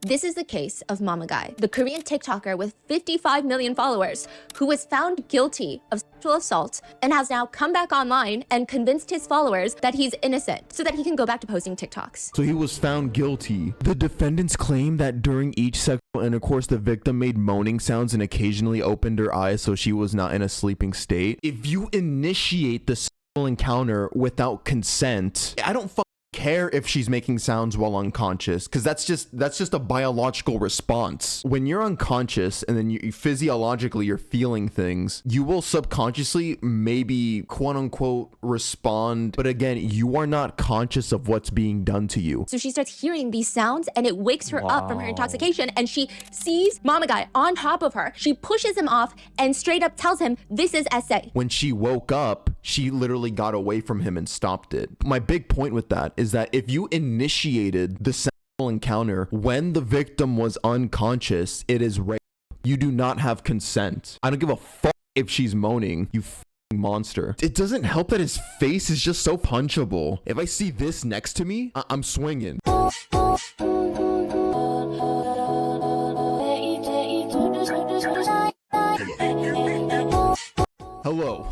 This is the case of Mama Guy, the Korean TikToker with 55 million followers, who was found guilty of sexual assault and has now come back online and convinced his followers that he's innocent so that he can go back to posting TikToks. So he was found guilty. The defendants claim that during each sexual intercourse, the victim made moaning sounds and occasionally opened her eyes so she was not in a sleeping state. If you initiate the sexual encounter without consent, I don't care if she's making sounds while unconscious, because that's just a biological response. When you're unconscious and then you physiologically you're feeling things, you will subconsciously maybe quote unquote respond, but again, you are not conscious of what's being done to you. So she starts hearing these sounds and it wakes her up from her intoxication, and she sees Mama Guy on top of her. She pushes him off and straight up tells him, "This is SA." When she woke up, she literally got away from him and stopped it. My big point with that is that if you initiated the sexual encounter when the victim was unconscious, it is rape. You do not have consent. I don't give a fuck if she's moaning, you f***ing monster. It doesn't help that his face is just so punchable. If I see this next to me, I'm swinging. Hello,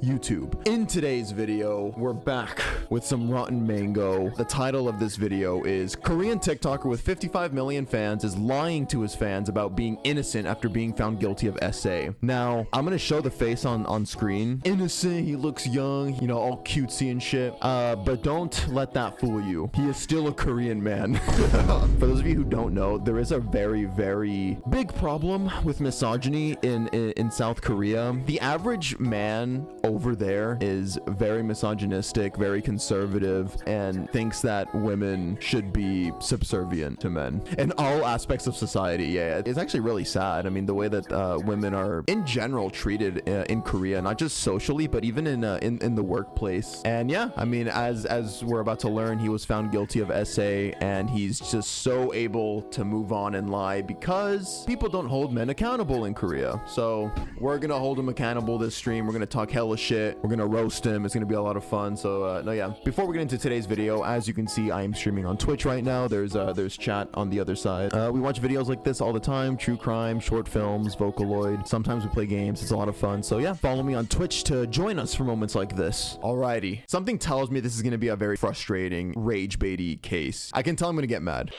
YouTube. In today's video, we're back with some rotten mango. The title of this video is Korean TikToker with 55 million fans is lying to his fans about being innocent after being found guilty of SA. Now, I'm gonna show the face on screen. Innocent, he looks young, you know, all cutesy and shit. But don't let that fool you. He is still a Korean man. For those of you who don't know, there is a very, very big problem with misogyny in South Korea. The average man over there is very misogynistic, very conservative, and thinks that women should be subservient to men in all aspects of society. Yeah, it's actually really sad. I mean, the way that women are in general treated in Korea, not just socially, but even in the workplace. And yeah, I mean, as we're about to learn, he was found guilty of SA, and he's just so able to move on and lie because people don't hold men accountable in Korea. So we're gonna hold him accountable this stream. We're gonna talk hella shit. We're gonna roast him. It's gonna be a lot of fun. So no, yeah, before we get into today's video, as you can see, I am streaming on Twitch right now. There's chat on the other side. We watch videos like this all the time: true crime, short films, Vocaloid. Sometimes we play games. It's a lot of fun. So yeah, follow me on Twitch to join us for moments like this. Alrighty, something tells me this is gonna be a very frustrating, rage baity case. I can tell I'm gonna get mad.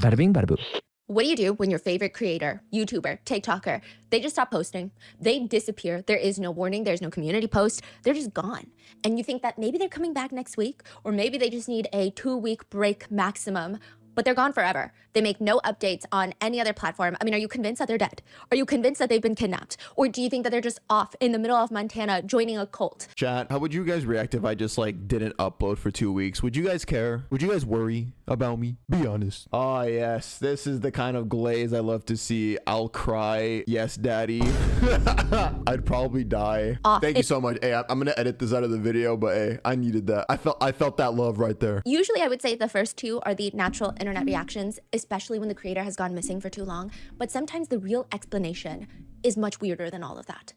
Bada bing, bada boom. What do you do when your favorite creator, YouTuber, TikToker, they just stop posting? They disappear. There is no warning. There's no community post. They're just gone. And you think that maybe they're coming back next week, or maybe they just need a 2-week break maximum, but they're gone forever. They make no updates on any other platform. I mean, are you convinced that they're dead? Are you convinced that they've been kidnapped? Or do you think that they're just off in the middle of Montana joining a cult? Chat, how would you guys react if I just like didn't upload for 2 weeks? Would you guys care? Would you guys worry about me? Be honest. Oh yes, this is the kind of glaze I love to see. I'll cry. Yes, daddy. I'd probably die. Thank you so much. Hey, I'm gonna edit this out of the video, but hey, I needed that. I felt that love right there. Usually I would say the first two are the natural internet reactions, especially when the creator has gone missing for too long. But sometimes the real explanation is much weirder than all of that.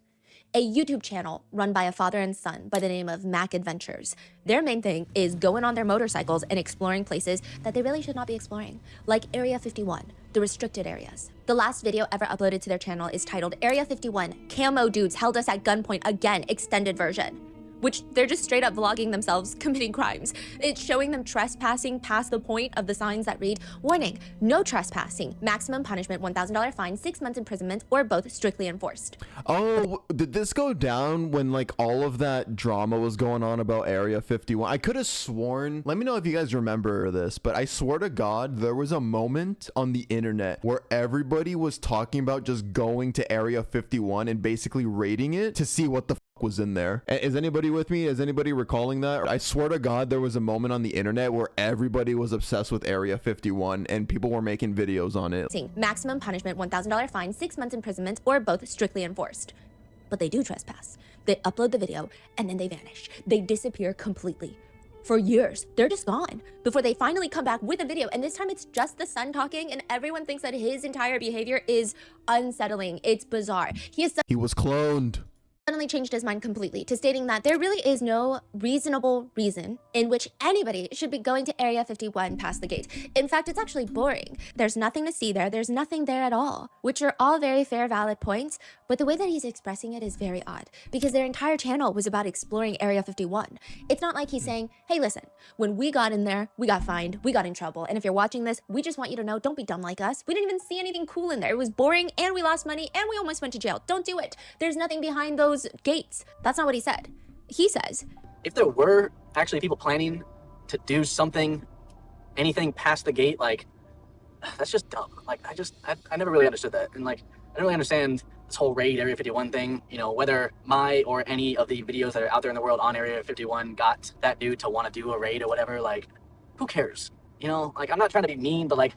A YouTube channel run by a father and son by the name of Mac Adventures. Their main thing is going on their motorcycles and exploring places that they really should not be exploring, like Area 51, the restricted areas. The last video ever uploaded to their channel is titled Area 51, Camo Dudes Held Us at Gunpoint Again, Extended Version, which they're just straight up vlogging themselves committing crimes. It's showing them trespassing past the point of the signs that read, "Warning, no trespassing, maximum punishment $1,000 fine, 6 months imprisonment, or both strictly enforced." Oh, did this go down when like all of that drama was going on about Area 51? I could have sworn, let me know if you guys remember this, but I swear to God, there was a moment on the internet where everybody was talking about just going to Area 51 and basically raiding it to see what the was in there. Is anybody with me? Is anybody recalling that? I swear to God, there was a moment on the internet where everybody was obsessed with Area 51 and people were making videos on it. Maximum punishment $1,000 fine, 6 months imprisonment, or both strictly enforced. But they do trespass. They upload the video and then they vanish. They disappear completely. For years, they're just gone before they finally come back with a video. And this time it's just the son talking, and everyone thinks that his entire behavior is unsettling. It's bizarre. He was cloned. suddenly changed his mind completely to stating that there really is no reasonable reason in which anybody should be going to Area 51 past the gate. In fact, it's actually boring. There's nothing to see there. There's nothing there at all, which are all very fair, valid points. But the way that he's expressing it is very odd because their entire channel was about exploring Area 51. It's not like he's saying, hey, listen, when we got in there, we got fined, we got in trouble. And if you're watching this, we just want you to know, don't be dumb like us. We didn't even see anything cool in there. It was boring and we lost money and we almost went to jail. Don't do it. There's nothing behind those gates. That's not what he said. He says, if there were actually people planning to do something, anything past the gate, like, that's just dumb. Like, I never really understood that. And like, I don't really understand this whole raid Area 51 thing, you know, whether my or any of the videos that are out there in the world on Area 51 got that dude to want to do a raid or whatever. Like, who cares? You know, like, I'm not trying to be mean, but like,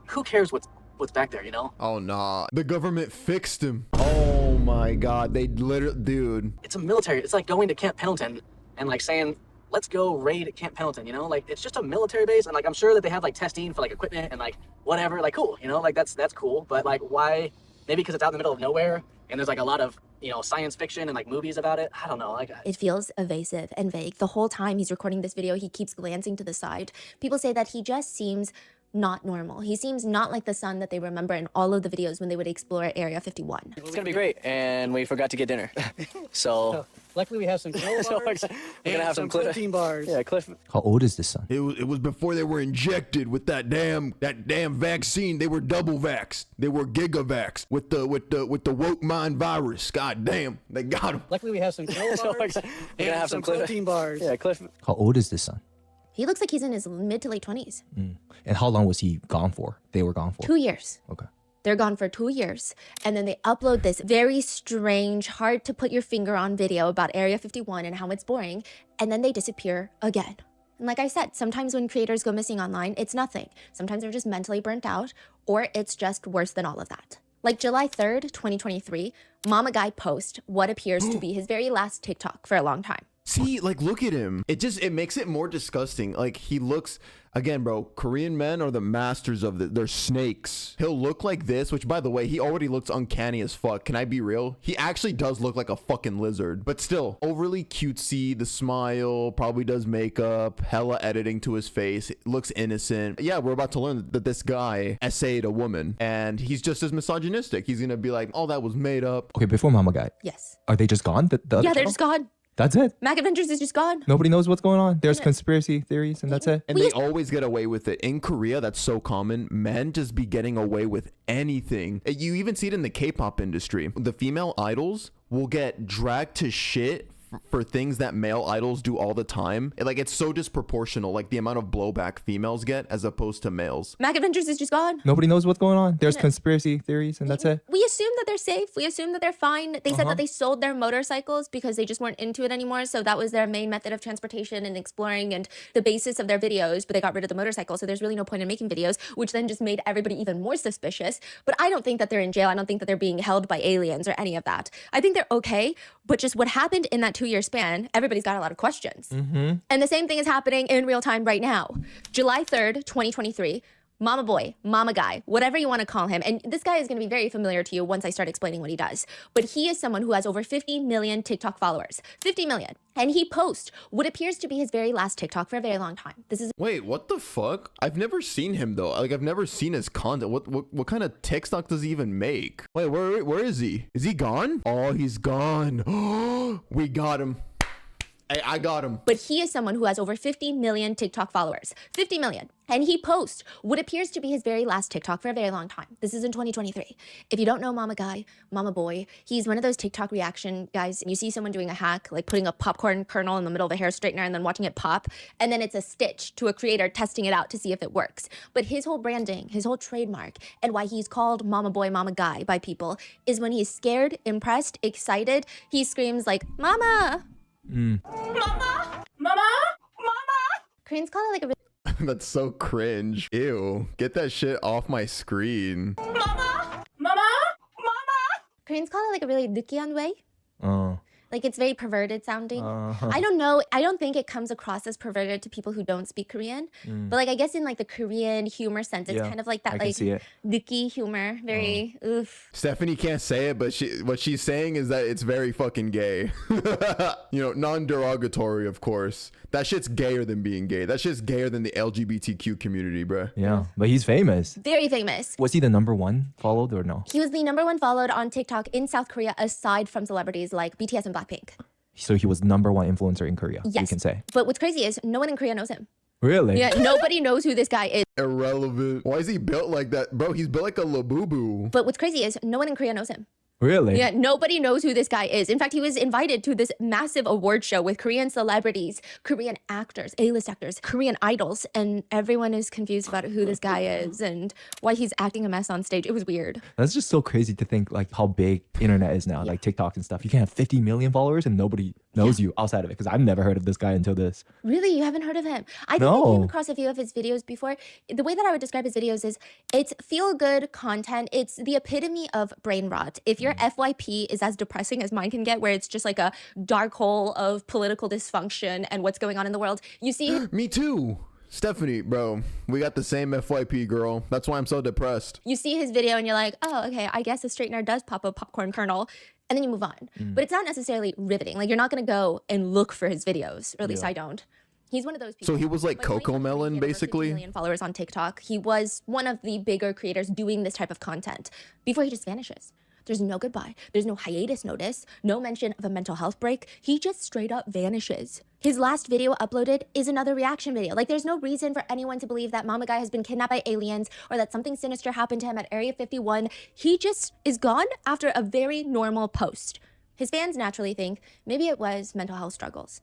who cares what's back there, you know? Oh, nah. The government fixed him. Oh my God. They literally, dude. It's a military. It's like going to Camp Pendleton and like saying, let's go raid Camp Pendleton, you know? Like, it's just a military base. And like, I'm sure that they have like testing for like equipment and like whatever, like cool, you know? Like that's cool. But like, why? Maybe because it's out in the middle of nowhere and there's like a lot of, you know, science fiction and like movies about it. I don't know. Like, it feels evasive and vague. The whole time he's recording this video, he keeps glancing to the side. People say that he just seems not normal. He seems not like the son that they remember in all of the videos when they would explore Area 51. It's gonna be great, and we forgot to get dinner. So luckily we have some granola bars we're gonna have some protein bars. Yeah, Cliff. How old is this son? It was before they were injected with that damn vaccine. They were double vaxxed. They were gigavaxxed with the woke mind virus. God damn, they got him. Luckily we have some granola bars We're gonna have some protein bars. Yeah, Cliff. How old is this son? He looks like he's in his mid to late 20s. And how long was he gone for? They were gone for? 2 years. Okay. They're gone for 2 years. And then they upload this very strange, hard to put your finger on video about Area 51 and how it's boring. And then they disappear again. And like I said, sometimes when creators go missing online, it's nothing. Sometimes they're just mentally burnt out, or it's just worse than all of that. Like July 3rd, 2023, Mama Guy posts what appears to be his very last TikTok for a long time. See, like, look at him. It makes it more disgusting. Like, he looks, again, bro, Korean men are the masters of they're snakes. He'll look like this, which, by the way, he already looks uncanny as fuck. Can I be real? He actually does look like a fucking lizard, but still overly cutesy. The smile, probably does makeup, hella editing to his face. It looks innocent. Yeah, we're about to learn that this guy essayed a woman and he's just as misogynistic. He's gonna be like, oh, that was made up. Okay, before Mama Guy, Yes. are they just gone? The other Yeah, they're channel? just gone. That's it? Mac Adventures is just gone. Nobody knows what's going on? There's conspiracy theories and that's it? And they always get away with it. In Korea, that's so common. Men just be getting away with anything. You even see it in the K-pop industry. The female idols will get dragged to shit for things that male idols do all the time. It's so disproportional, like the amount of blowback females get as opposed to males. Mac Adventures is just gone. Nobody knows what's going on? There's conspiracy theories and that's it? We assume that they're safe. We assume that they're fine. They said that they sold their motorcycles because they just weren't into it anymore. So that was their main method of transportation and exploring and the basis of their videos, but they got rid of the motorcycle. So there's really no point in making videos, which then just made everybody even more suspicious. But I don't think that they're in jail. I don't think that they're being held by aliens or any of that. I think they're okay, but just what happened in that 2-year span, everybody's got a lot of questions. And the same thing is happening in real time right now. July 3rd, 2023, Mama Boy, Mama Guy, whatever you want to call him. And this guy is going to be very familiar to you once I start explaining what he does. But he is someone who has over 50 million TikTok followers. 50 million. And he posts what appears to be his very last TikTok for a very long time. This is Wait, what the fuck? I've never seen him though. Like, I've never seen his content. What kind of TikTok does he even make? Wait, where is he? Is he gone? Oh, he's gone. We got him. Hey, I got him. But he is someone who has over 50 million TikTok followers. 50 million. And he posts what appears to be his very last TikTok for a very long time. This is in 2023. If you don't know Mama Guy, Mama Boy, he's one of those TikTok reaction guys. You see someone doing a hack, like putting a popcorn kernel in the middle of a hair straightener and then watching it pop. And then it's a stitch to a creator testing it out to see if it works. But his whole branding, his whole trademark, and why he's called Mama Boy, Mama Guy by people is when he's scared, impressed, excited, he screams like, Mama! Mama! Mama! Mama! Koreans call it like a That's so cringe. Ew. Get that shit off my screen. Mama! Mama! Mama! Koreans call it like a really 느끼한 way. Like, it's very perverted sounding. Uh-huh. I don't know. I don't think it comes across as perverted to people who don't speak Korean. But like, I guess in like the Korean humor sense, it's Yeah, kind of like I that can like see it. nookie humor. Very oof. Stephanie can't say it, but what she's saying is that it's very fucking gay. You know, non-derogatory, of course. That shit's gayer than being gay. That shit's gayer than the LGBTQ community, bruh. Yeah, but he's famous. Very famous. Was he the #1 followed or no? He was the #1 followed on TikTok in South Korea, aside from celebrities like BTS and Blackpink. So he was #1 influencer in Korea, we Yes. can say. But what's crazy is no one in Korea knows him. Really? Yeah, nobody knows who this guy is. Irrelevant. Why is he built like that? Bro, he's built like a labubu. But what's crazy is no one in Korea knows him. Really? Yeah, nobody knows who this guy is. In fact, he was invited to this massive award show with Korean celebrities, Korean actors, A-list actors, Korean idols, and everyone is confused about who this guy is and why he's acting a mess on stage. It was weird. That's just so crazy to think like how big internet is now, like TikTok and stuff. You can have 50 million followers and nobody knows you outside of it, because I've never heard of this guy until this. Really? You haven't heard of him? I think I No. came across a few of his videos before. The way that I would describe his videos is it's feel-good content. It's the epitome of brain rot. If your FYP is as depressing as mine can get, where it's just like a dark hole of political dysfunction and what's going on in the world, you see Me too. Stephanie, bro, we got the same FYP, girl. That's why I'm so depressed. you see his video and you're like, oh, okay, I guess a straightener does pop a popcorn kernel. And then you move on. But it's not necessarily riveting. Like, you're not going to go and look for his videos, or at least I don't. He's one of those people. So he was like But when he Coco was Melon, he had over 50 basically? million followers on TikTok. He was one of the bigger creators doing this type of content before he just vanishes. There's no goodbye. There's no hiatus notice. No mention of a mental health break. He just straight up vanishes. His last video uploaded is another reaction video. Like, there's no reason for anyone to believe that Mama Guy has been kidnapped by aliens or that something sinister happened to him at Area 51. He just is gone after a very normal post. His fans naturally think maybe it was mental health struggles.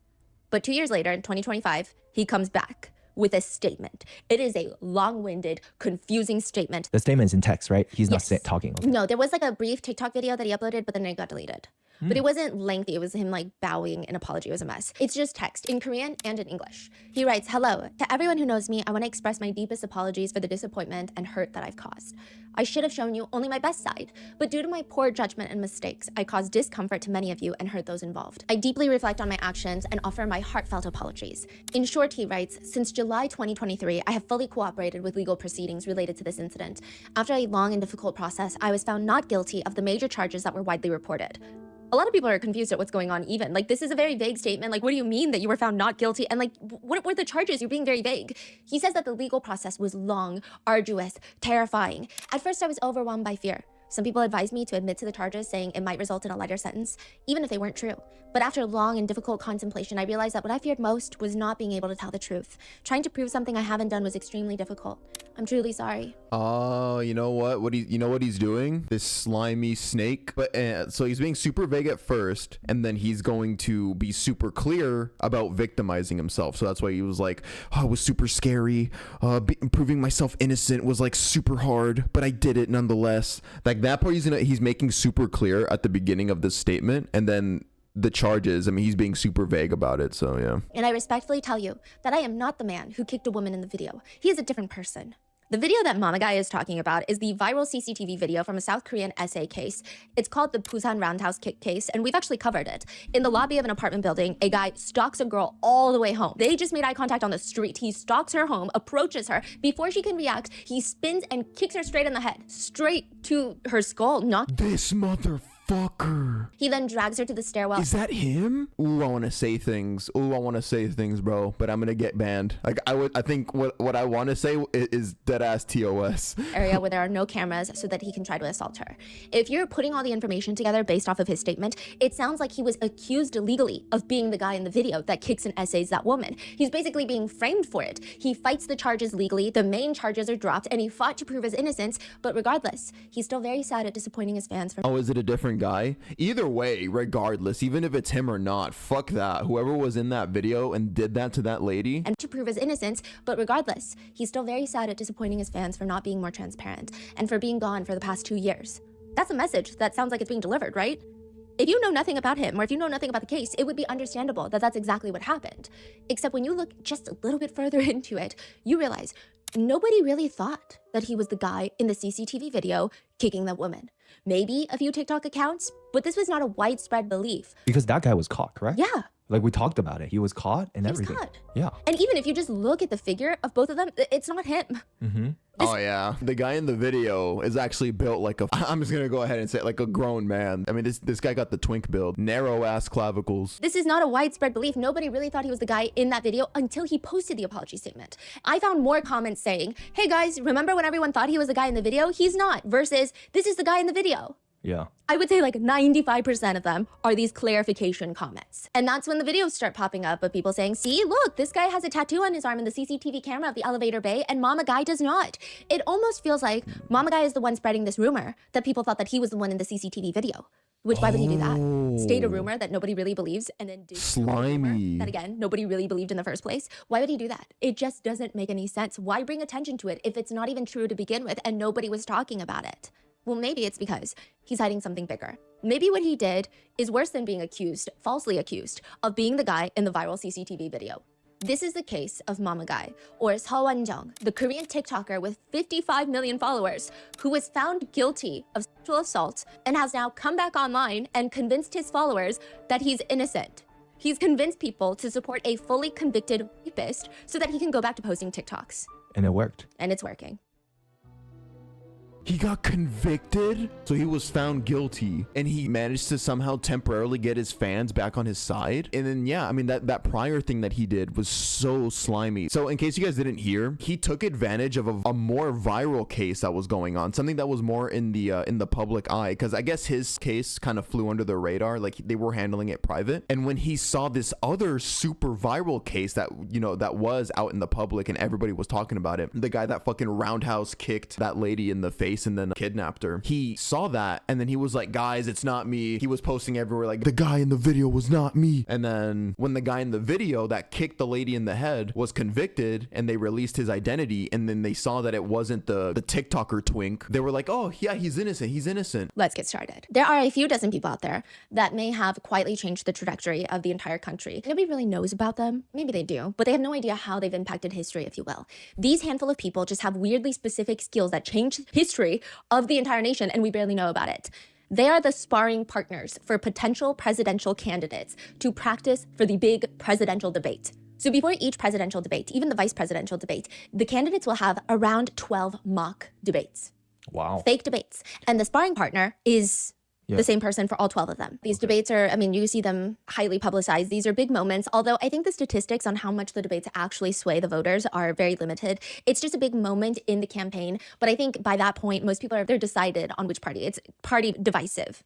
But 2 years later, in 2025, he comes back with a statement. It is a long-winded, confusing statement. The statement's in text, right? He's not Yes. talking. Okay. No, there was like a brief TikTok video that he uploaded, but then it got deleted. But it wasn't lengthy. It was him like bowing an apology. It was a mess. It's just text in Korean and in English. He writes, "Hello, to everyone who knows me, I want to express my deepest apologies for the disappointment and hurt that I've caused. I should have shown you only my best side, but due to my poor judgment and mistakes, I caused discomfort to many of you and hurt those involved. I deeply reflect on my actions and offer my heartfelt apologies." In short, he writes, "Since July 2023, I have fully cooperated with legal proceedings related to this incident. After a long and difficult process, I was found not guilty of the major charges that were widely reported." A lot of people are confused at what's going on even. Like, this is a very vague statement. Like, what do you mean that you were found not guilty? And like, what were the charges? You're being very vague. He says that the legal process was long, arduous, terrifying. At first, I was overwhelmed by fear. Some people advised me to admit to the charges, saying it might result in a lighter sentence, even if they weren't true. But after long and difficult contemplation, I realized that what I feared most was not being able to tell the truth. Trying to prove something I haven't done was extremely difficult. I'm truly sorry. Oh, you know what? You know what he's doing? This slimy snake. But so he's being super vague at first, and then he's going to be super clear about victimizing himself. So that's why he was like, "Oh, it was super scary. Proving myself innocent was like super hard, but I did it nonetheless." Like that part, he's making super clear at the beginning of this statement, and then the charges. I mean, he's being super vague about it. So yeah. And I respectfully tell you that I am not the man who kicked a woman in the video. He is a different person. The video that Mama Guy is talking about is the viral CCTV video from a South Korean essay case. It's called the Busan Roundhouse Kick case, and we've actually covered it. In the lobby of an apartment building, a guy stalks a girl all the way home. They just made eye contact on the street. He stalks her home, approaches her. Before she can react, he spins and kicks her straight in the head, straight to her skull, This motherfucker. He then drags her to the stairwell. Is that him? Ooh, I want to say things. Ooh, I want to say things, bro. But I'm gonna get banned. Like I think what I want to say is dead ass TOS. Area where there are no cameras so that he can try to assault her. If you're putting all the information together based off of his statement, it sounds like he was accused illegally of being the guy in the video that kicks and essays that woman. He's basically being framed for it. He fights the charges legally, the main charges are dropped, and he fought to prove his innocence, but regardless, he's still very sad at disappointing his fans. Oh, is it a different guy? Either way, regardless, even if it's him or not, fuck that. Whoever was in that video and did that to that lady. And to prove his innocence, but regardless, he's still very sad at disappointing his fans for not being more transparent and for being gone for the past 2 years. That's a message that sounds like it's being delivered, right? If you know nothing about him or if you know nothing about the case, it would be understandable that that's exactly what happened. Except when you look just a little bit further into it, you realize nobody really thought that he was the guy in the CCTV video kicking that woman. Maybe a few TikTok accounts, but this was not a widespread belief. Because that guy was caught, correct? Yeah. Like we talked about it. He was caught and He was everything. caught. Yeah. And even if you just look at the figure of both of them, it's not him. Mm-hmm. Oh yeah, the guy in the video is actually built like a. I'm just gonna go ahead and say it, like a grown man. I mean, this guy got the twink build, narrow ass clavicles. This is not a widespread belief. Nobody really thought he was the guy in that video until he posted the apology statement. I found more comments saying, hey guys, remember when everyone thought he was the guy in the video? He's not, versus this is the guy in the video. Yeah. I would say like 95% of them are these clarification comments. And that's when the videos start popping up of people saying, see, look, this guy has a tattoo on his arm in the CCTV camera of the elevator bay and Mama Guy does not. It almost feels like Mama Guy is the one spreading this rumor that people thought that he was the one in the CCTV video. Which, why would he do that? State a rumor that nobody really believes and then do Slimy. that again, nobody really believed in the first place. Why would he do that? It just doesn't make any sense. Why bring attention to it if it's not even true to begin with and nobody was talking about it? Well, maybe it's because he's hiding something bigger. Maybe what he did is worse than being accused, falsely accused, of being the guy in the viral CCTV video. This is the case of Mama Guy, or Seo Won-jung, the Korean TikToker with 55 million followers, who was found guilty of sexual assault and has now come back online and convinced his followers that he's innocent. He's convinced people to support a fully convicted rapist so that he can go back to posting TikToks. And it worked. And it's working. He got convicted, so he was found guilty, and he managed to somehow temporarily get his fans back on his side. And then, yeah, I mean, that prior thing that he did was so slimy. So in case you guys didn't hear, he took advantage of a more viral case that was going on, something that was more in the public eye, because I guess his case kind of flew under the radar, like they were handling it private. And when he saw this other super viral case that, you know, that was out in the public and everybody was talking about it, the guy that fucking roundhouse kicked that lady in the face and then kidnapped her. He saw that and then he was like, guys, it's not me. He was posting everywhere like, the guy in the video was not me. And then when the guy in the video that kicked the lady in the head was convicted and they released his identity, and then they saw that it wasn't the TikToker twink, they were like, oh yeah, he's innocent, he's innocent. Let's get started. There are a few dozen people out there that may have quietly changed the trajectory of the entire country. Nobody really knows about them. Maybe they do, but they have no idea how they've impacted history, if you will. These handful of people just have weirdly specific skills that change history of the entire nation, and we barely know about it. They are the sparring partners for potential presidential candidates to practice for the big presidential debate. So before each presidential debate, even the vice presidential debate, the candidates will have around 12 mock debates. Wow. Fake debates. And the sparring partner is the same person for all 12 of them. These debates are, I mean, you see them highly publicized. These are big moments, although I think the statistics on how much the debates actually sway the voters are very limited. It's just a big moment in the campaign, but I think by that point, most people they're decided on which party. It's party divisive.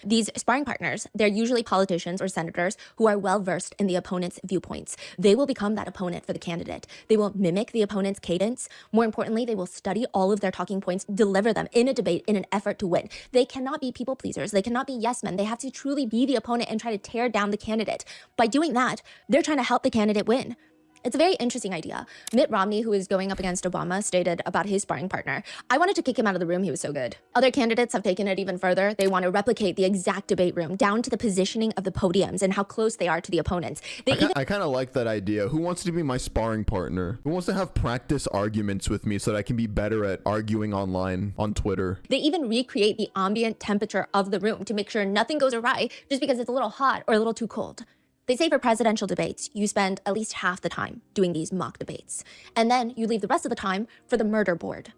These sparring partners, they're usually politicians or senators who are well-versed in the opponent's viewpoints. They will become that opponent for the candidate. They will mimic the opponent's cadence. More importantly, they will study all of their talking points, deliver them in a debate in an effort to win. They cannot be people pleasers. They cannot be yes men. They have to truly be the opponent and try to tear down the candidate. By doing that, they're trying to help the candidate win. It's a very interesting idea. Mitt Romney, who is going up against Obama, stated about his sparring partner, I wanted to kick him out of the room. He was so good. Other candidates have taken it even further. They want to replicate the exact debate room down to the positioning of the podiums and how close they are to the opponents. I kind of like that idea. Who wants to be my sparring partner? Who wants to have practice arguments with me so that I can be better at arguing online on Twitter? They even recreate the ambient temperature of the room to make sure nothing goes awry just because it's a little hot or a little too cold. They say for presidential debates, you spend at least half the time doing these mock debates. And then you leave the rest of the time for the murder board.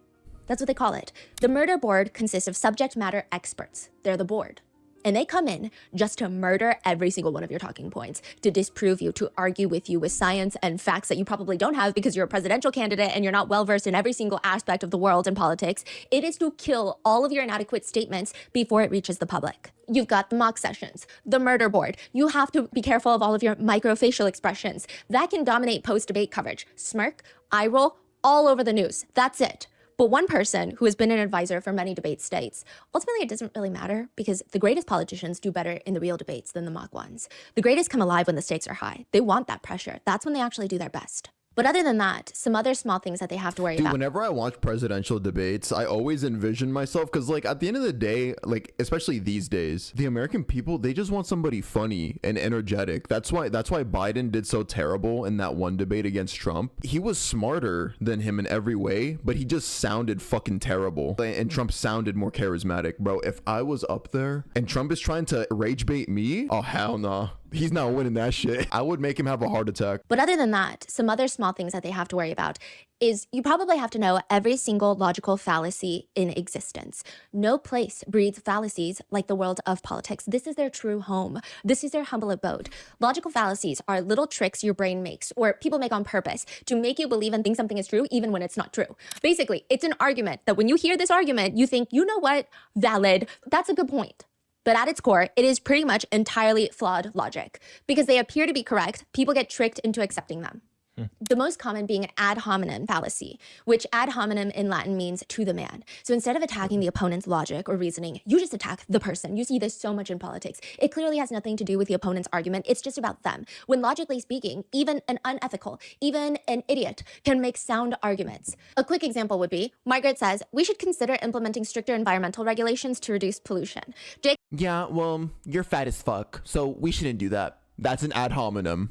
That's what they call it. The murder board consists of subject matter experts. They're the board. And they come in just to murder every single one of your talking points, to disprove you, to argue with you with science and facts that you probably don't have because you're a presidential candidate and you're not well-versed in every single aspect of the world and politics. It is to kill all of your inadequate statements before it reaches the public. You've got the mock sessions, the murder board. You have to be careful of all of your microfacial expressions. That can dominate post-debate coverage. Smirk, eye roll, all over the news. That's it. But one person who has been an advisor for many debates states, ultimately it doesn't really matter because the greatest politicians do better in the real debates than the mock ones. The greatest come alive when the stakes are high. They want that pressure. That's when they actually do their best. But other than that, some other small things that they have to worry Dude, about. whenever I watch presidential debates, I always envision myself, because like at the end of the day, like especially these days, the American people, they just want somebody funny and energetic. That's why Biden did so terrible in that one debate against Trump. He was smarter than him in every way, but he just sounded fucking terrible. And Trump sounded more charismatic. Bro, if I was up there and Trump is trying to rage bait me, oh hell no. He's not winning that shit. I would make him have a heart attack. But other than that, some other small things that they have to worry about is you probably have to know every single logical fallacy in existence. No place breeds fallacies like the world of politics. This is their true home. This is their humble abode. Logical fallacies are little tricks your brain makes or people make on purpose to make you believe and think something is true even when it's not true. Basically, it's an argument that when you hear this argument, you think, you know what, valid, that's a good point. But at its core, it is pretty much entirely flawed logic. Because they appear to be correct, people get tricked into accepting them. The most common being an ad hominem fallacy, which ad hominem in Latin means to the man. So instead of attacking the opponent's logic or reasoning, you just attack the person. You see this so much in politics. It clearly has nothing to do with the opponent's argument. It's just about them. When logically speaking, even an unethical, even an idiot can make sound arguments. A quick example would be, Margaret says, we should consider implementing stricter environmental regulations to reduce pollution. Jake Yeah, well, you're fat as fuck, so we shouldn't do that. That's an ad hominem.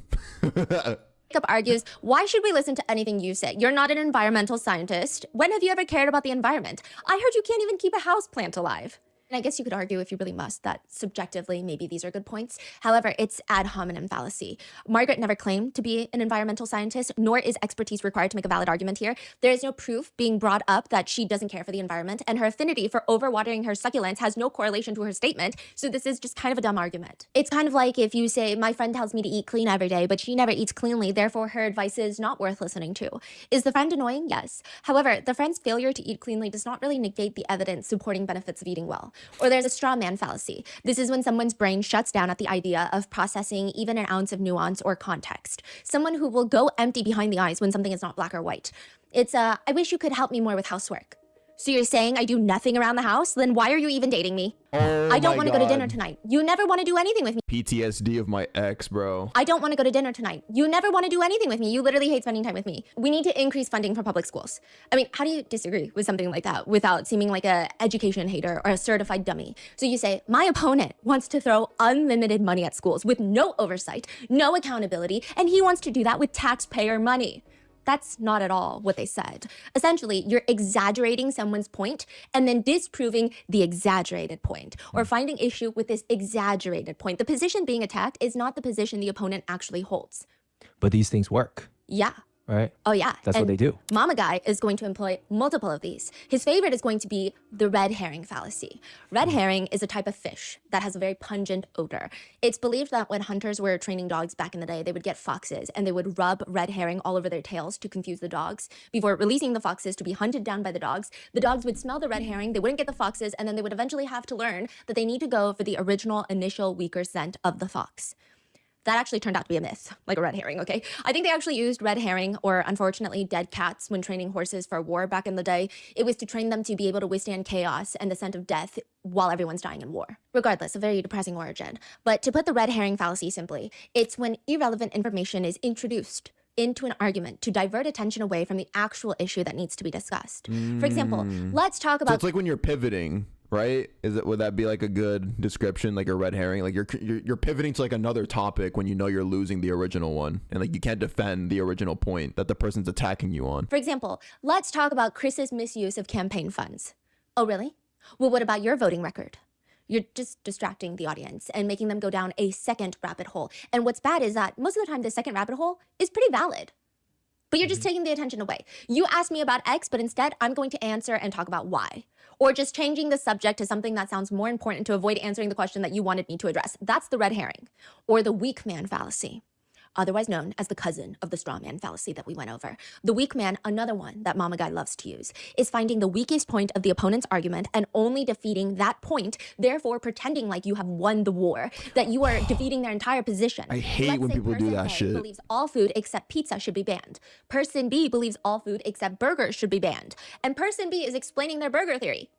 Jacob argues, why should we listen to anything you say? You're not an environmental scientist. When have you ever cared about the environment? I heard you can't even keep a house plant alive. And I guess you could argue, if you really must, that subjectively, maybe these are good points. However, it's ad hominem fallacy. Margaret never claimed to be an environmental scientist, nor is expertise required to make a valid argument here. There is no proof being brought up that she doesn't care for the environment, and her affinity for overwatering her succulents has no correlation to her statement, so this is just kind of a dumb argument. It's kind of like if you say, my friend tells me to eat clean every day, but she never eats cleanly, therefore her advice is not worth listening to. Is the friend annoying? Yes. However, the friend's failure to eat cleanly does not really negate the evidence supporting benefits of eating well. Or there's a straw man fallacy. This is when someone's brain shuts down at the idea of processing even an ounce of nuance or context. Someone who will go empty behind the eyes when something is not black or white. It's I wish you could help me more with housework. So you're saying I do nothing around the house? Then why are you even dating me? Oh I don't my want to go to God. dinner tonight. You never want to do anything with me. PTSD of my ex, bro. I don't want to go to dinner tonight. You never want to do anything with me. You literally hate spending time with me. We need to increase funding for public schools. I mean, how do you disagree with something like that without seeming like a education hater or a certified dummy? So you say, my opponent wants to throw unlimited money at schools with no oversight, no accountability, and he wants to do that with taxpayer money. That's not at all what they said. Essentially, you're exaggerating someone's point and then disproving the exaggerated point or finding issue with this exaggerated point. The position being attacked is not the position the opponent actually holds. But these things work, Yeah. right? Oh, yeah. That's what they do. Mama Guy is going to employ multiple of these. His favorite is going to be the red herring fallacy. Red herring is a type of fish that has a very pungent odor. It's believed that when hunters were training dogs back in the day, they would get foxes and they would rub red herring all over their tails to confuse the dogs before releasing the foxes to be hunted down by the dogs. The dogs would smell the red herring, they wouldn't get the foxes, and then they would eventually have to learn that they need to go for the original initial weaker scent of the fox. That actually turned out to be a myth, like a red herring, okay? I think they actually used red herring or, unfortunately, dead cats when training horses for war back in the day. It was to train them to be able to withstand chaos and the scent of death while everyone's dying in war. Regardless, a very depressing origin. But to put the red herring fallacy simply, it's when irrelevant information is introduced into an argument to divert attention away from the actual issue that needs to be discussed. For example, let's talk So about... it's like when you're pivoting, right? Would that be like a good description, like a red herring? Like you're pivoting to like another topic when you know you're losing the original one, and like you can't defend the original point that the person's attacking you on. For example, let's talk about Chris's misuse of campaign funds. Oh, really? Well, what about your voting record? You're just distracting the audience and making them go down a second rabbit hole. And what's bad is that most of the time, the second rabbit hole is pretty valid. But you're just taking the attention away. You asked me about X, but instead I'm going to answer and talk about Y. Or just changing the subject to something that sounds more important to avoid answering the question that you wanted me to address. That's the red herring. Or the weak man fallacy, otherwise known as the cousin of the straw man fallacy that we went over. The weak man, another one that Mama Guy loves to use, is finding the weakest point of the opponent's argument and only defeating that point, therefore pretending like you have won the war, that you are defeating their entire position. I hate Let's when say people do person that A shit. believes all food except pizza should be banned. Person B believes all food except burgers should be banned. And person B is explaining their burger theory.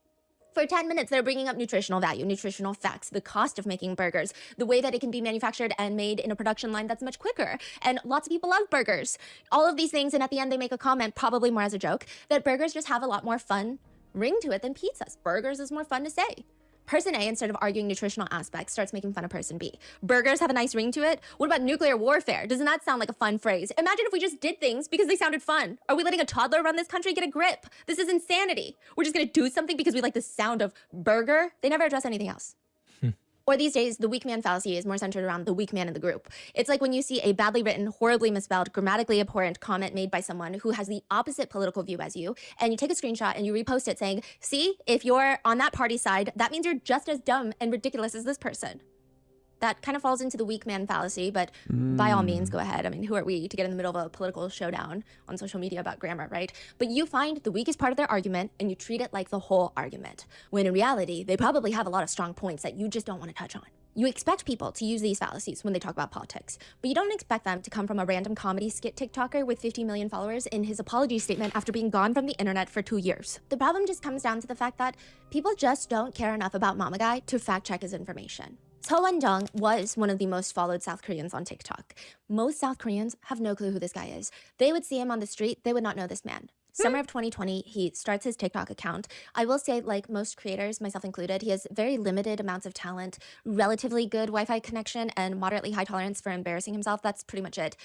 For 10 minutes, they're bringing up nutritional value, nutritional facts, the cost of making burgers, the way that it can be manufactured and made in a production line that's much quicker. And lots of people love burgers. All of these things, and at the end they make a comment, probably more as a joke, that burgers just have a lot more fun ring to it than pizzas. Burgers is more fun to say. Person A, instead of arguing nutritional aspects, starts making fun of person B. Burgers have a nice ring to it. What about nuclear warfare? Doesn't that sound like a fun phrase? Imagine if we just did things because they sounded fun. Are we letting a toddler run this country? Get a grip. This is insanity. We're just gonna do something because we like the sound of burger. They never address anything else. Or these days, the weak man fallacy is more centered around the weak man in the group. It's like when you see a badly written, horribly misspelled, grammatically abhorrent comment made by someone who has the opposite political view as you, and you take a screenshot and you repost it saying, see, if you're on that party side, that means you're just as dumb and ridiculous as this person. That kind of falls into the weak man fallacy, but by all means, go ahead. I mean, who are we to get in the middle of a political showdown on social media about grammar, right? But you find the weakest part of their argument and you treat it like the whole argument, when in reality, they probably have a lot of strong points that you just don't want to touch on. You expect people to use these fallacies when they talk about politics, but you don't expect them to come from a random comedy skit TikToker with 50 million followers in his apology statement after being gone from the internet for 2 years. The problem just comes down to the fact that people just don't care enough about Mama Guy to fact check his information. Seo Won-jung was one of the most followed South Koreans on TikTok. Most South Koreans have no clue who this guy is. They would see him on the street, they would not know this man. Summer of 2020, he starts his TikTok account. I will say, like most creators, myself included, he has very limited amounts of talent, relatively good Wi-Fi connection, and moderately high tolerance for embarrassing himself. That's pretty much it.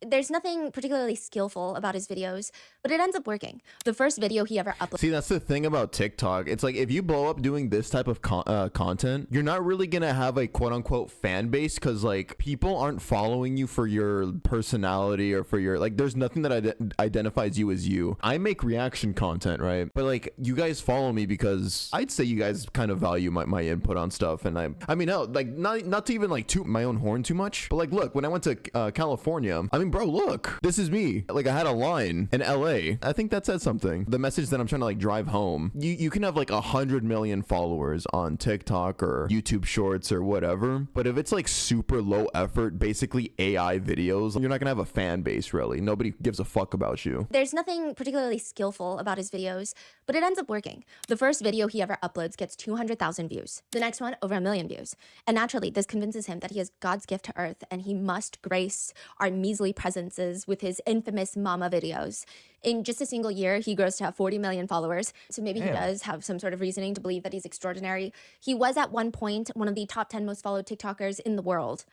There's nothing particularly skillful about his videos, but it ends up working. The first video he ever uploaded. See, that's the thing about TikTok. It's like if you blow up doing this type of content, you're not really gonna have a quote-unquote fan base because like people aren't following you for your personality or for your like. There's nothing that identifies you as you. I make reaction content, right? But like you guys follow me because I'd say you guys kind of value my input on stuff, and I mean, hell, like not to even like toot my own horn too much, but like look, when I went to California, I mean, bro, look, this is me. Like I had a line in LA. I think that said something. The message that I'm trying to like drive home. You can have like 100 million followers on TikTok or YouTube Shorts or whatever, but if it's like super low effort, basically AI videos, you're not gonna have a fan base really. Nobody gives a fuck about you. There's nothing particularly skillful about his videos, but it ends up working. The first video he ever uploads gets 200,000 views. The next one, over 1 million views. And naturally, this convinces him that he is God's gift to earth and he must grace our measly presences with his infamous mama videos. In just a single year, he grows to have 40 million followers. So maybe he does have some sort of reasoning to believe that he's extraordinary. He was at one point one of the top 10 most followed TikTokers in the world.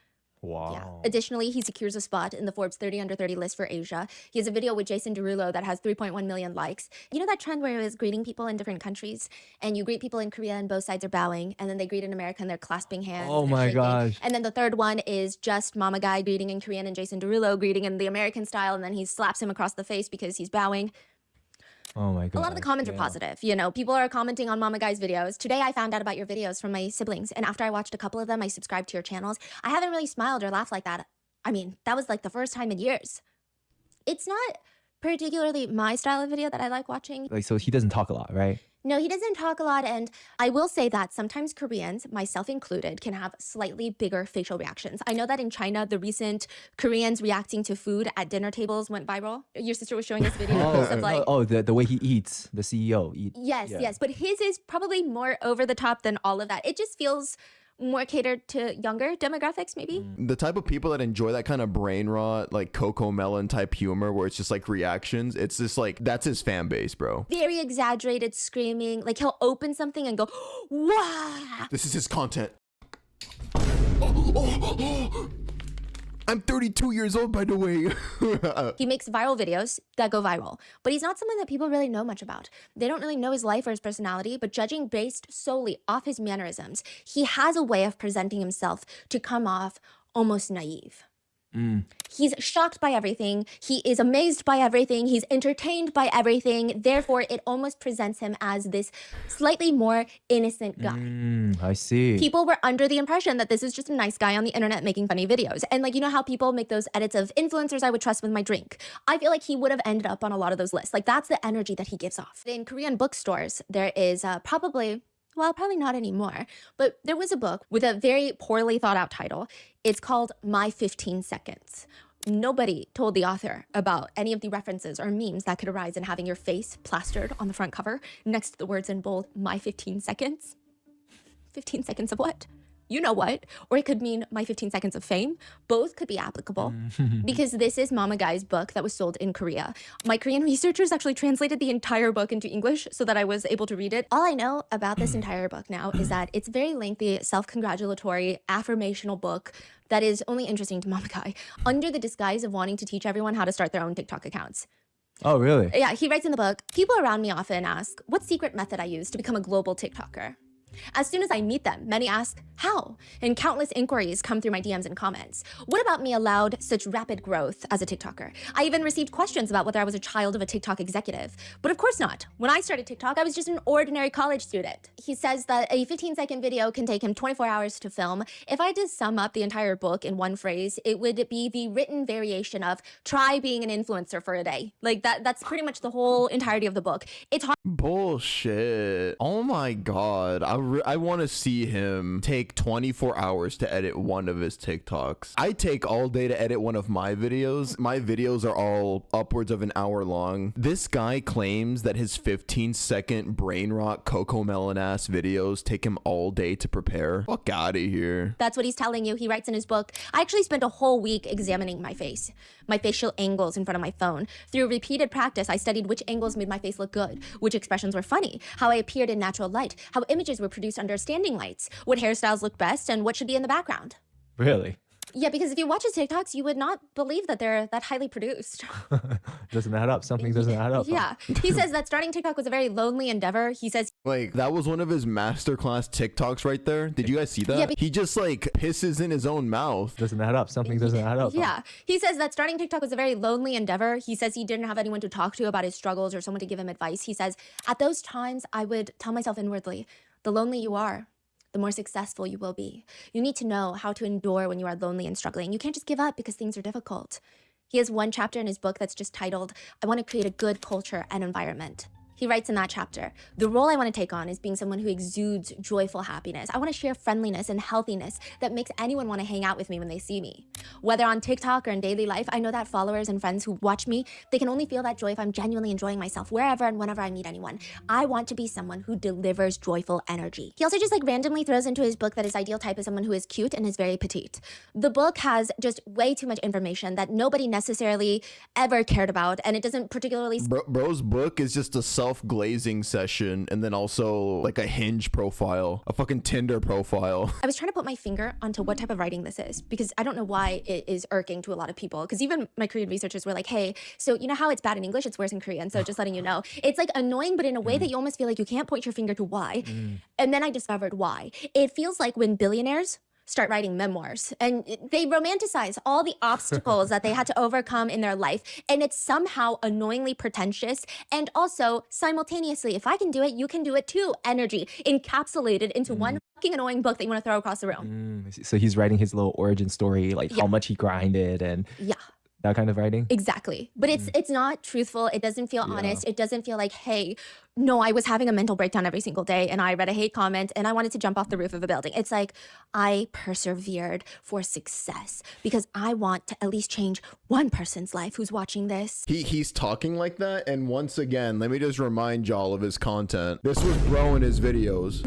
Wow. Yeah. Additionally, he secures a spot in the Forbes 30 under 30 list for Asia. He has a video with Jason Derulo that has 3.1 million likes. You know that trend where he was greeting people in different countries? And you greet people in Korea and both sides are bowing. And then they greet in America and they're clasping hands. Oh my shaking. gosh. And then the third one is just Mama Guy greeting in Korean and Jason Derulo greeting in the American style. And then he slaps him across the face because he's bowing. Oh my god. A lot of the comments are positive. You know, people are commenting on Mama Guy's videos. Today, I found out about your videos from my siblings. And after I watched a couple of them, I subscribed to your channels. I haven't really smiled or laughed like that. I mean, that was like the first time in years. It's not particularly my style of video that I like watching. Like, so he doesn't talk a lot, right? No, he doesn't talk a lot, and I will say that sometimes Koreans, myself included, can have slightly bigger facial reactions. I know that in China, the recent Koreans reacting to food at dinner tables went viral. Your sister was showing us videos of like... the way he eats, the CEO eats. Yes, but his is probably more over the top than all of that. It just feels more catered to younger demographics, maybe? The type of people that enjoy that kind of brain rot, like Coco Melon type humor where it's just like reactions, it's just like, that's his fan base, bro. Very exaggerated screaming. Like he'll open something and go, wow. This is his content. I'm 32 years old, by the way. He makes viral videos that go viral, but he's not someone that people really know much about. They don't really know his life or his personality, but judging based solely off his mannerisms, he has a way of presenting himself to come off almost naive. He's shocked by everything. He is amazed by everything. He's entertained by everything. Therefore, it almost presents him as this slightly more innocent guy. I see. People were under the impression that this is just a nice guy on the internet making funny videos. And like, you know how people make those edits of influencers I would trust with my drink? I feel like he would have ended up on a lot of those lists. Like that's the energy that he gives off. In Korean bookstores, there is probably not anymore, but there was a book with a very poorly thought out title. It's called My 15 Seconds. Nobody told the author about any of the references or memes that could arise in having your face plastered on the front cover next to the words in bold, my 15 seconds. 15 seconds of what? You know what? Or it could mean my 15 seconds of fame. Both could be applicable because this is Mama Guy's book that was sold in Korea. My Korean researchers actually translated the entire book into English so that I was able to read it. All I know about this entire book now is that it's a very lengthy, self-congratulatory, affirmational book that is only interesting to Mama Guy under the disguise of wanting to teach everyone how to start their own TikTok accounts. Oh, really? Yeah, he writes in the book, people around me often ask, what secret method I use to become a global TikToker? As soon as I meet them, many ask, how? And countless inquiries come through my DMs and comments. What about me allowed such rapid growth as a TikToker? I even received questions about whether I was a child of a TikTok executive. But of course not. When I started TikTok, I was just an ordinary college student. He says that a 15-second video can take him 24 hours to film. If I just sum up the entire book in one phrase, it would be the written variation of try being an influencer for a day. Like that's pretty much the whole entirety of the book. It's hard. Bullshit. Oh my god. I want to see him take 24 hours to edit one of his TikToks. I take all day to edit one of my videos. My videos are all upwards of an hour long. This guy claims that his 15-second brain rot Coco Melon ass videos take him all day to prepare. Fuck out of here. That's what he's telling you. He writes in his book, I actually spent a whole week examining my face, my facial angles in front of my phone. Through repeated practice, I studied which angles made my face look good, which expressions were funny, how I appeared in natural light, how images were produced under standing lights, what hairstyles look best, and what should be in the background. Really? Yeah, because if you watch his TikToks, you would not believe that they're that highly produced. Doesn't add up. Something doesn't add up. Yeah. He says that starting TikTok was a very lonely endeavor. He says, like, that was one of his masterclass TikToks right there. Did you guys see that? Yeah, but he just like pisses in his own mouth. Doesn't add up. Something doesn't add up. yeah. He says that starting TikTok was a very lonely endeavor. He says he didn't have anyone to talk to about his struggles or someone to give him advice. He says, at those times, I would tell myself inwardly, the lonely you are, the more successful you will be. You need to know how to endure when you are lonely and struggling. You can't just give up because things are difficult. He has one chapter in his book that's just titled, I want to create a good culture and environment. He writes in that chapter, the role I want to take on is being someone who exudes joyful happiness. I want to share friendliness and healthiness that makes anyone want to hang out with me when they see me. Whether on TikTok or in daily life, I know that followers and friends who watch me, they can only feel that joy if I'm genuinely enjoying myself wherever and whenever I meet anyone. I want to be someone who delivers joyful energy. He also just like randomly throws into his book that his ideal type is someone who is cute and is very petite. The book has just way too much information that nobody necessarily ever cared about, and it doesn't particularly... Bro's book is just a self-glazing session and then also like a Hinge profile, a fucking Tinder profile. I was trying to put my finger onto what type of writing this is because I don't know why it is irking to a lot of people, because even my Korean researchers were like, hey, so you know how it's bad in English, it's worse in Korean, so just letting you know. It's like annoying, but in a way that you almost feel like you can't point your finger to why. And then I discovered why. It feels like when billionaires start writing memoirs and they romanticize all the obstacles that they had to overcome in their life, and it's somehow annoyingly pretentious and also simultaneously, if I can do it, you can do it too, energy encapsulated into one fucking annoying book that you want to throw across the room. So he's writing his little origin story, like how much he grinded and that kind of writing. Exactly. But it's not truthful. It doesn't feel honest. It doesn't feel like, hey, no, I was having a mental breakdown every single day and I read a hate comment and I wanted to jump off the roof of a building. It's like, I persevered for success because I want to at least change one person's life who's watching this. He's talking like that, and once again, let me just remind y'all of his content. This was Bro in his videos.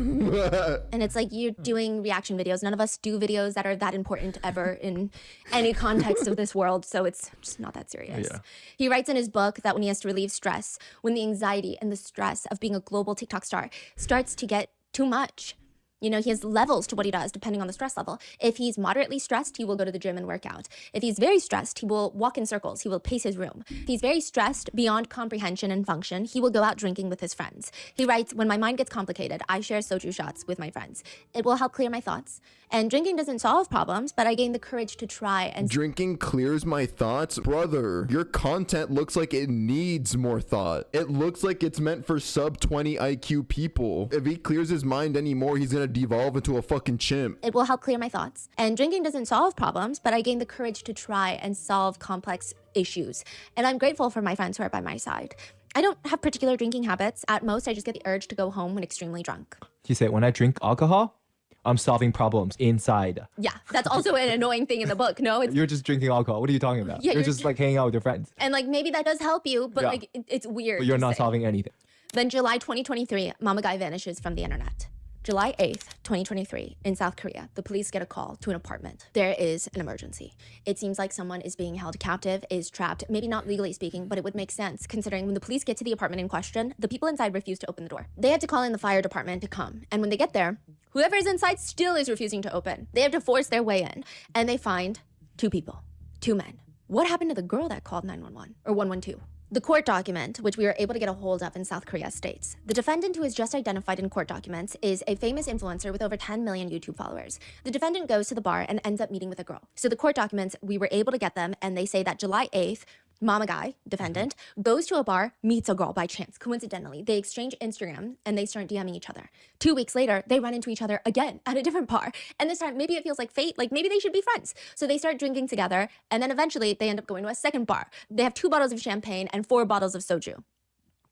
And it's like, you're doing reaction videos. None of us do videos that are that important ever in any context of this world, so it's just not that serious. He writes in his book that when he has to relieve stress, when the anxiety and the stress of being a global TikTok star starts to get too much, you know, he has levels to what he does depending on the stress level. If he's moderately stressed, he will go to the gym and work out. If he's very stressed, he will walk in circles. He will pace his room. If he's very stressed beyond comprehension and function, he will go out drinking with his friends. He writes, when my mind gets complicated, I share soju shots with my friends. It will help clear my thoughts. And drinking doesn't solve problems, but I gain the courage to try and... Drinking clears my thoughts? Brother, your content looks like it needs more thought. It looks like it's meant for sub 20 IQ people. If he clears his mind anymore, he's gonna devolve into a fucking chimp. It will help clear my thoughts. And drinking doesn't solve problems, but I gain the courage to try and solve complex issues. And I'm grateful for my friends who are by my side. I don't have particular drinking habits. At most, I just get the urge to go home when extremely drunk. He said, when I drink alcohol, I'm solving problems inside. Yeah, that's also an annoying thing in the book. No, it's You're just drinking alcohol. What are you talking about? Yeah, you're you're just like hanging out with your friends. and like maybe that does help you, but Yeah. like it's weird. But you're to not say. solving anything. Then July 2023, Mama Guy vanishes from the internet. July 8th, 2023, in South Korea, the police get a call to an apartment. There is an emergency. It seems like someone is being held captive, is trapped, maybe not legally speaking, but it would make sense considering when the police get to the apartment in question, the people inside refuse to open the door. They have to call in the fire department to come. And when they get there, whoever is inside still is refusing to open. They have to force their way in. And they find 2 people, 2 men. What happened to the girl that called 911 or 112? The court document, which we were able to get a hold of in South Korea, states the defendant, who is just identified in court documents, is a famous influencer with over 10 million YouTube followers. The defendant goes to the bar and ends up meeting with a girl. So the court documents, we were able to get them, and they say that July 8th, Mama Guy, defendant, goes to a bar, meets a girl by chance, coincidentally. They exchange Instagram and they start DMing each other. 2 weeks later, they run into each other again at a different bar. And this time, maybe it feels like fate, like maybe they should be friends. So they start drinking together, and then eventually they end up going to a second bar. They have 2 bottles of champagne and 4 bottles of soju.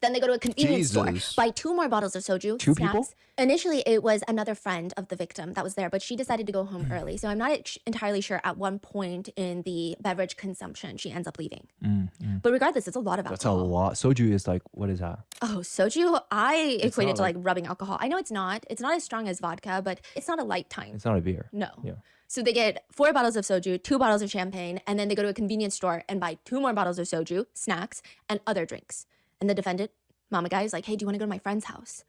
Then they go to a convenience store, buy 2 more bottles of soju, 2 snacks. people? Initially, it was another friend of the victim that was there, but she decided to go home early. So I'm not entirely sure at one point in the beverage consumption she ends up leaving. But regardless, it's a lot of That's a alcohol. lot. Soju is like, what is that? Oh, soju, I equate it not to like rubbing alcohol. I know it's not. It's not as strong as vodka, but it's not a light time. It's not a beer. No. Yeah. So they get 4 bottles of soju, 2 bottles of champagne, and then they go to a convenience store and buy 2 more bottles of soju, snacks, and other drinks. And the defendant, Mama Guy, is like, hey, do you want to go to my friend's house?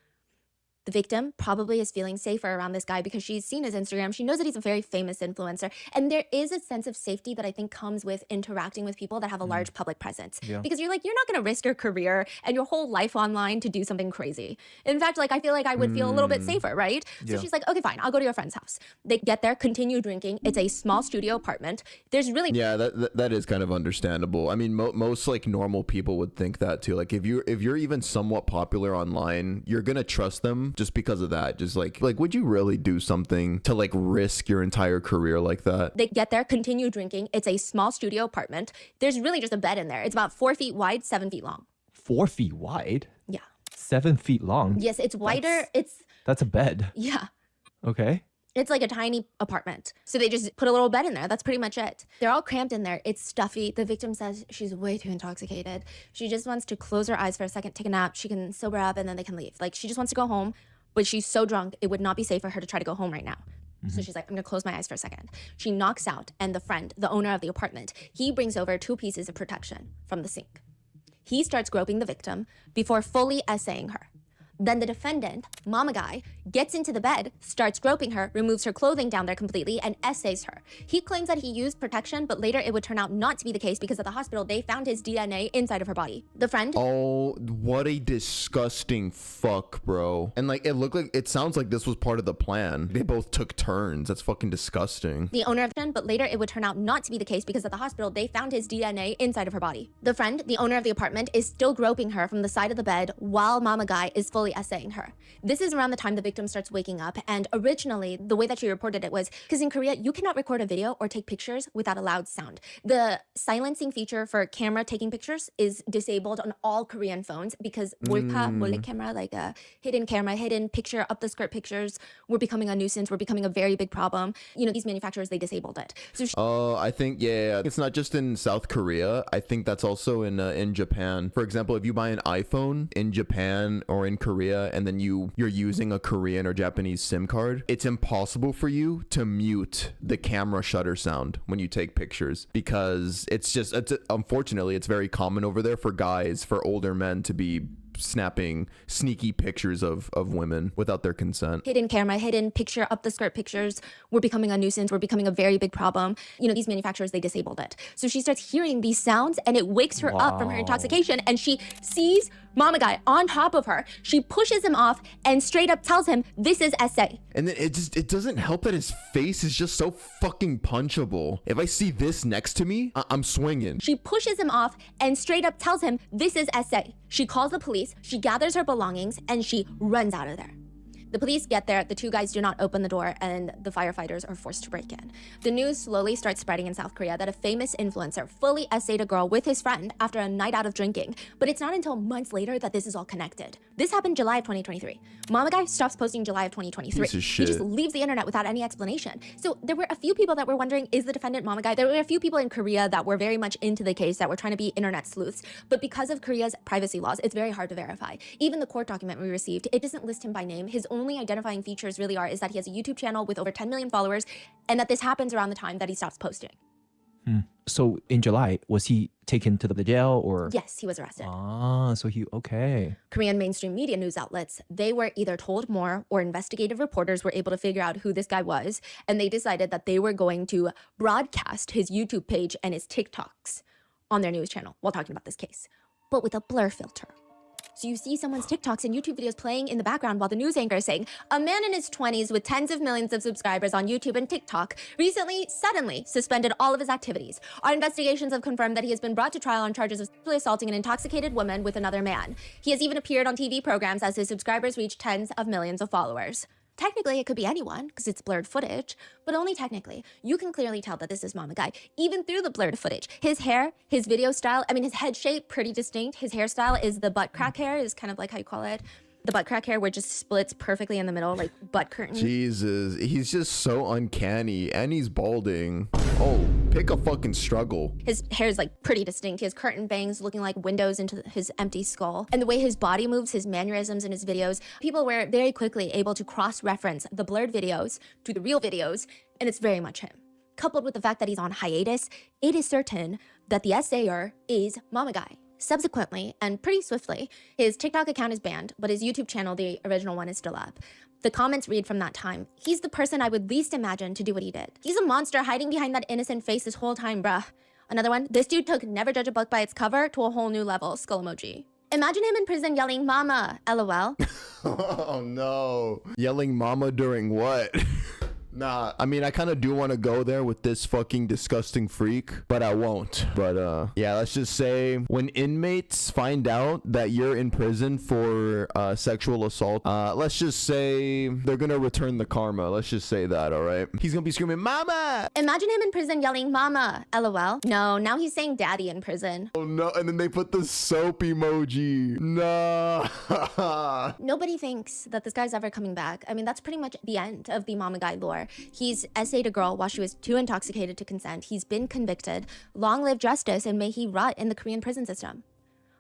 The victim probably is feeling safer around this guy because she's seen his Instagram. She knows that he's a very famous influencer. And there is a sense of safety that I think comes with interacting with people that have a large public presence. Yeah. Because you're like, you're not going to risk your career and your whole life online to do something crazy. In fact, like, I feel like I would feel a little bit safer, right? So Yeah. she's like, okay, fine, I'll go to your friend's house. They get there, continue drinking. It's a small studio apartment. There's really Yeah, that is kind of understandable. I mean, most like normal people would think that too. Like if you're even somewhat popular online, you're gonna trust them just because of that. Just like would you really do something to like risk your entire career like that? They get there, continue drinking. It's a small studio apartment. There's really just a bed in there. It's about 4 feet wide, 7 feet long. 4 feet wide, Yeah. 7 feet long. Yes, it's wider. That's a bed. Yeah. Okay. It's like a tiny apartment. So they just put a little bed in there. That's pretty much it. They're all cramped in there. It's stuffy. The victim says she's way too intoxicated. She just wants to close her eyes for a second, take a nap. She can sober up and then they can leave. Like she just wants to go home, but she's so drunk, it would not be safe for her to try to go home right now. So she's like, I'm gonna close my eyes for a second. She knocks out, and the friend, the owner of the apartment, he brings over 2 pieces of protection from the sink. He starts groping the victim before fully essaying her. Then the defendant, Mama Guy, gets into the bed, starts groping her, removes her clothing down there completely, and essays her. He claims that he used protection, but later it would turn out not to be the case because at the hospital they found his DNA inside of her body. The friend... Oh, what a disgusting fuck, bro. And like it sounds like this was part of the plan. They both took turns. That's fucking disgusting. The owner of the but later it would turn out not to be the case because at the hospital they found his DNA inside of her body. The friend, the owner of the apartment, is still groping her from the side of the bed while Mama Guy is fully essaying her. This is around the time the victim starts waking up, and originally the way that she reported it was because in Korea you cannot record a video or take pictures without a loud sound. The silencing feature for camera taking pictures is disabled on all Korean phones because 몰래 camera, like a hidden camera, hidden picture, up the skirt pictures were becoming a nuisance, were becoming a very big problem. You know, these manufacturers, they disabled it. So I think yeah, it's not just in South Korea. I think that's also in Japan. For example, if you buy an iPhone in Japan or in Korea and then you're using a Korean or Japanese SIM card, it's impossible for you to mute the camera shutter sound when you take pictures because unfortunately it's very common over there for guys, for older men to be snapping sneaky pictures of women without their consent. Hidden camera, hidden picture, up the skirt pictures were becoming a nuisance, were becoming a very big problem. You know, these manufacturers, they disabled it. So she starts hearing these sounds and it wakes her up from her intoxication, and she sees Mama Guy on top of her. She pushes him off and straight up tells him, this is essay. And then it doesn't help that his face is just so fucking punchable. If I see this next to me, I'm swinging. She pushes him off and straight up tells him, this is essay. She calls the police, she gathers her belongings, and she runs out of there. The police get there, the two guys do not open the door, and the firefighters are forced to break in. The news slowly starts spreading in South Korea that a famous influencer fully essayed a girl with his friend after a night out of drinking, but it's not until months later that this is all connected. This happened July of 2023. Mama Guy stops posting July of 2023. Piece of He just shit. leaves the internet without any explanation. So there were a few people that were wondering, is the defendant Mama Guy? There were a few people in Korea that were very much into the case, that were trying to be internet sleuths, but because of Korea's privacy laws, it's very hard to verify. Even the court document we received, it doesn't list him by name. His only identifying features really is that he has a YouTube channel with over 10 million followers, and that this happens around the time that he stops posting. So in July, was he taken to the jail or? Yes, he was arrested. So okay. Korean mainstream media news outlets, they were either told more or investigative reporters were able to figure out who this guy was, and they decided that they were going to broadcast his YouTube page and his TikToks on their news channel while talking about this case, but with a blur filter. So you see someone's TikToks and YouTube videos playing in the background while the news anchor is saying, a man in his 20s with tens of millions of subscribers on YouTube and TikTok recently suddenly suspended all of his activities. Our investigations have confirmed that he has been brought to trial on charges of sexually assaulting an intoxicated woman with another man. He has even appeared on TV programs as his subscribers reach tens of millions of followers. Technically, it could be anyone because it's blurred footage, but only technically. You can clearly tell that this is Mama Guy, even through the blurred footage. His hair, his video style, I mean, his head shape, pretty distinct. His hairstyle is the butt crack hair, is kind of like how you call it. The butt crack hair where it just splits perfectly in the middle, like butt curtain. Jesus, he's just so uncanny, and he's balding. Oh, pick a fucking struggle. His hair is like pretty distinct. He has curtain bangs looking like windows into his empty skull. And the way his body moves, his mannerisms in his videos, people were very quickly able to cross-reference the blurred videos to the real videos, and it's very much him. Coupled with the fact that he's on hiatus, it is certain that the essayer is Mama Guy. Subsequently, and pretty swiftly, his TikTok account is banned, but his YouTube channel, the original one, is still up. The comments read from that time, he's the person I would least imagine to do what he did. He's a monster hiding behind that innocent face this whole time, bruh. Another one, this dude took never judge a book by its cover to a whole new level, skull emoji. Imagine him in prison yelling, mama, LOL. Oh no. Yelling mama during what? Nah, I mean, I kind of do want to go there with this fucking disgusting freak, but I won't. But yeah, let's just say when inmates find out that you're in prison for sexual assault, let's just say they're gonna return the karma. Let's just say that, all right? He's gonna be screaming, mama! Imagine him in prison yelling, mama, LOL. No, now he's saying daddy in prison. Oh no, and then they put the soap emoji. No. Nobody thinks that this guy's ever coming back. I mean, that's pretty much the end of the Mama Guy lore. He's essayed a girl while she was too intoxicated to consent. He's been convicted. Long live justice, and may he rot in the Korean prison system.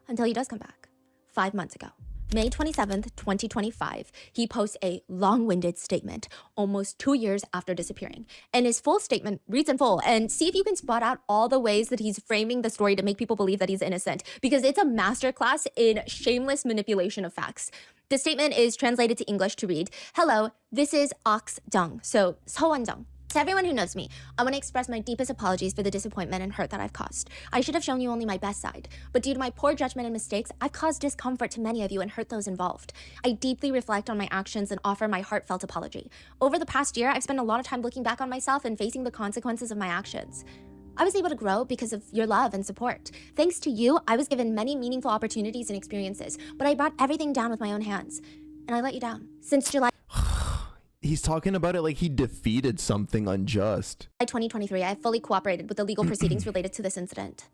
Until he does come back. 5 months ago. May 27th, 2025, he posts a long-winded statement almost 2 years after disappearing. And his full statement reads in full, and see if you can spot out all the ways that he's framing the story to make people believe that he's innocent, because it's a masterclass in shameless manipulation of facts. The statement is translated to English to read, hello, this is Ox Jung, so Seowon Jung. To everyone who knows me, I want to express my deepest apologies for the disappointment and hurt that I've caused. I should have shown you only my best side, but due to my poor judgment and mistakes, I've caused discomfort to many of you and hurt those involved. I deeply reflect on my actions and offer my heartfelt apology. Over the past year, I've spent a lot of time looking back on myself and facing the consequences of my actions. I was able to grow because of your love and support. Thanks to you, I was given many meaningful opportunities and experiences, but I brought everything down with my own hands. And I let you down. Since July He's talking about it like he defeated something unjust. 2023, I have fully cooperated with the legal proceedings related to this incident.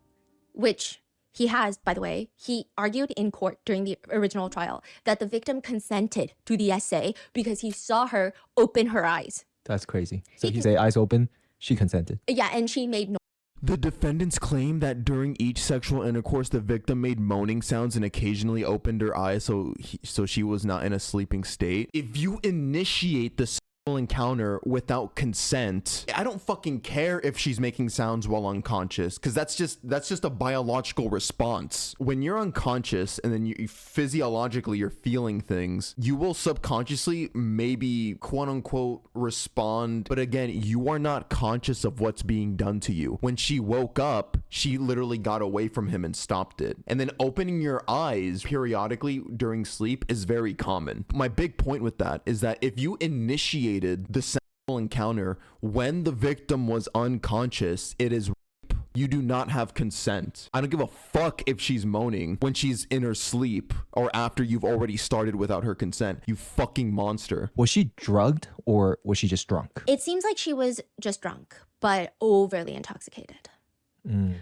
Which he has, by the way. He argued in court during the original trial that the victim consented to the essay because he saw her open her eyes. That's crazy. So he say eyes open, she consented. Yeah, and she made no. The defendants claim that during each sexual intercourse, the victim made moaning sounds and occasionally opened her eyes so she was not in a sleeping state. If you initiate the sexual encounter without consent, I don't fucking care if she's making sounds while unconscious, because that's just a biological response. When you're unconscious and then you physiologically you're feeling things, you will subconsciously maybe quote unquote respond, but again, you are not conscious of what's being done to you. When she woke up, she literally got away from him and stopped it. And then opening your eyes periodically during sleep is very common. My big point with that is that if you initiated the sexual encounter when the victim was unconscious, it is rape. You do not have consent. I don't give a fuck if she's moaning when she's in her sleep or after you've already started without her consent. You fucking monster. Was she drugged or was she just drunk? It seems like she was just drunk, but overly intoxicated.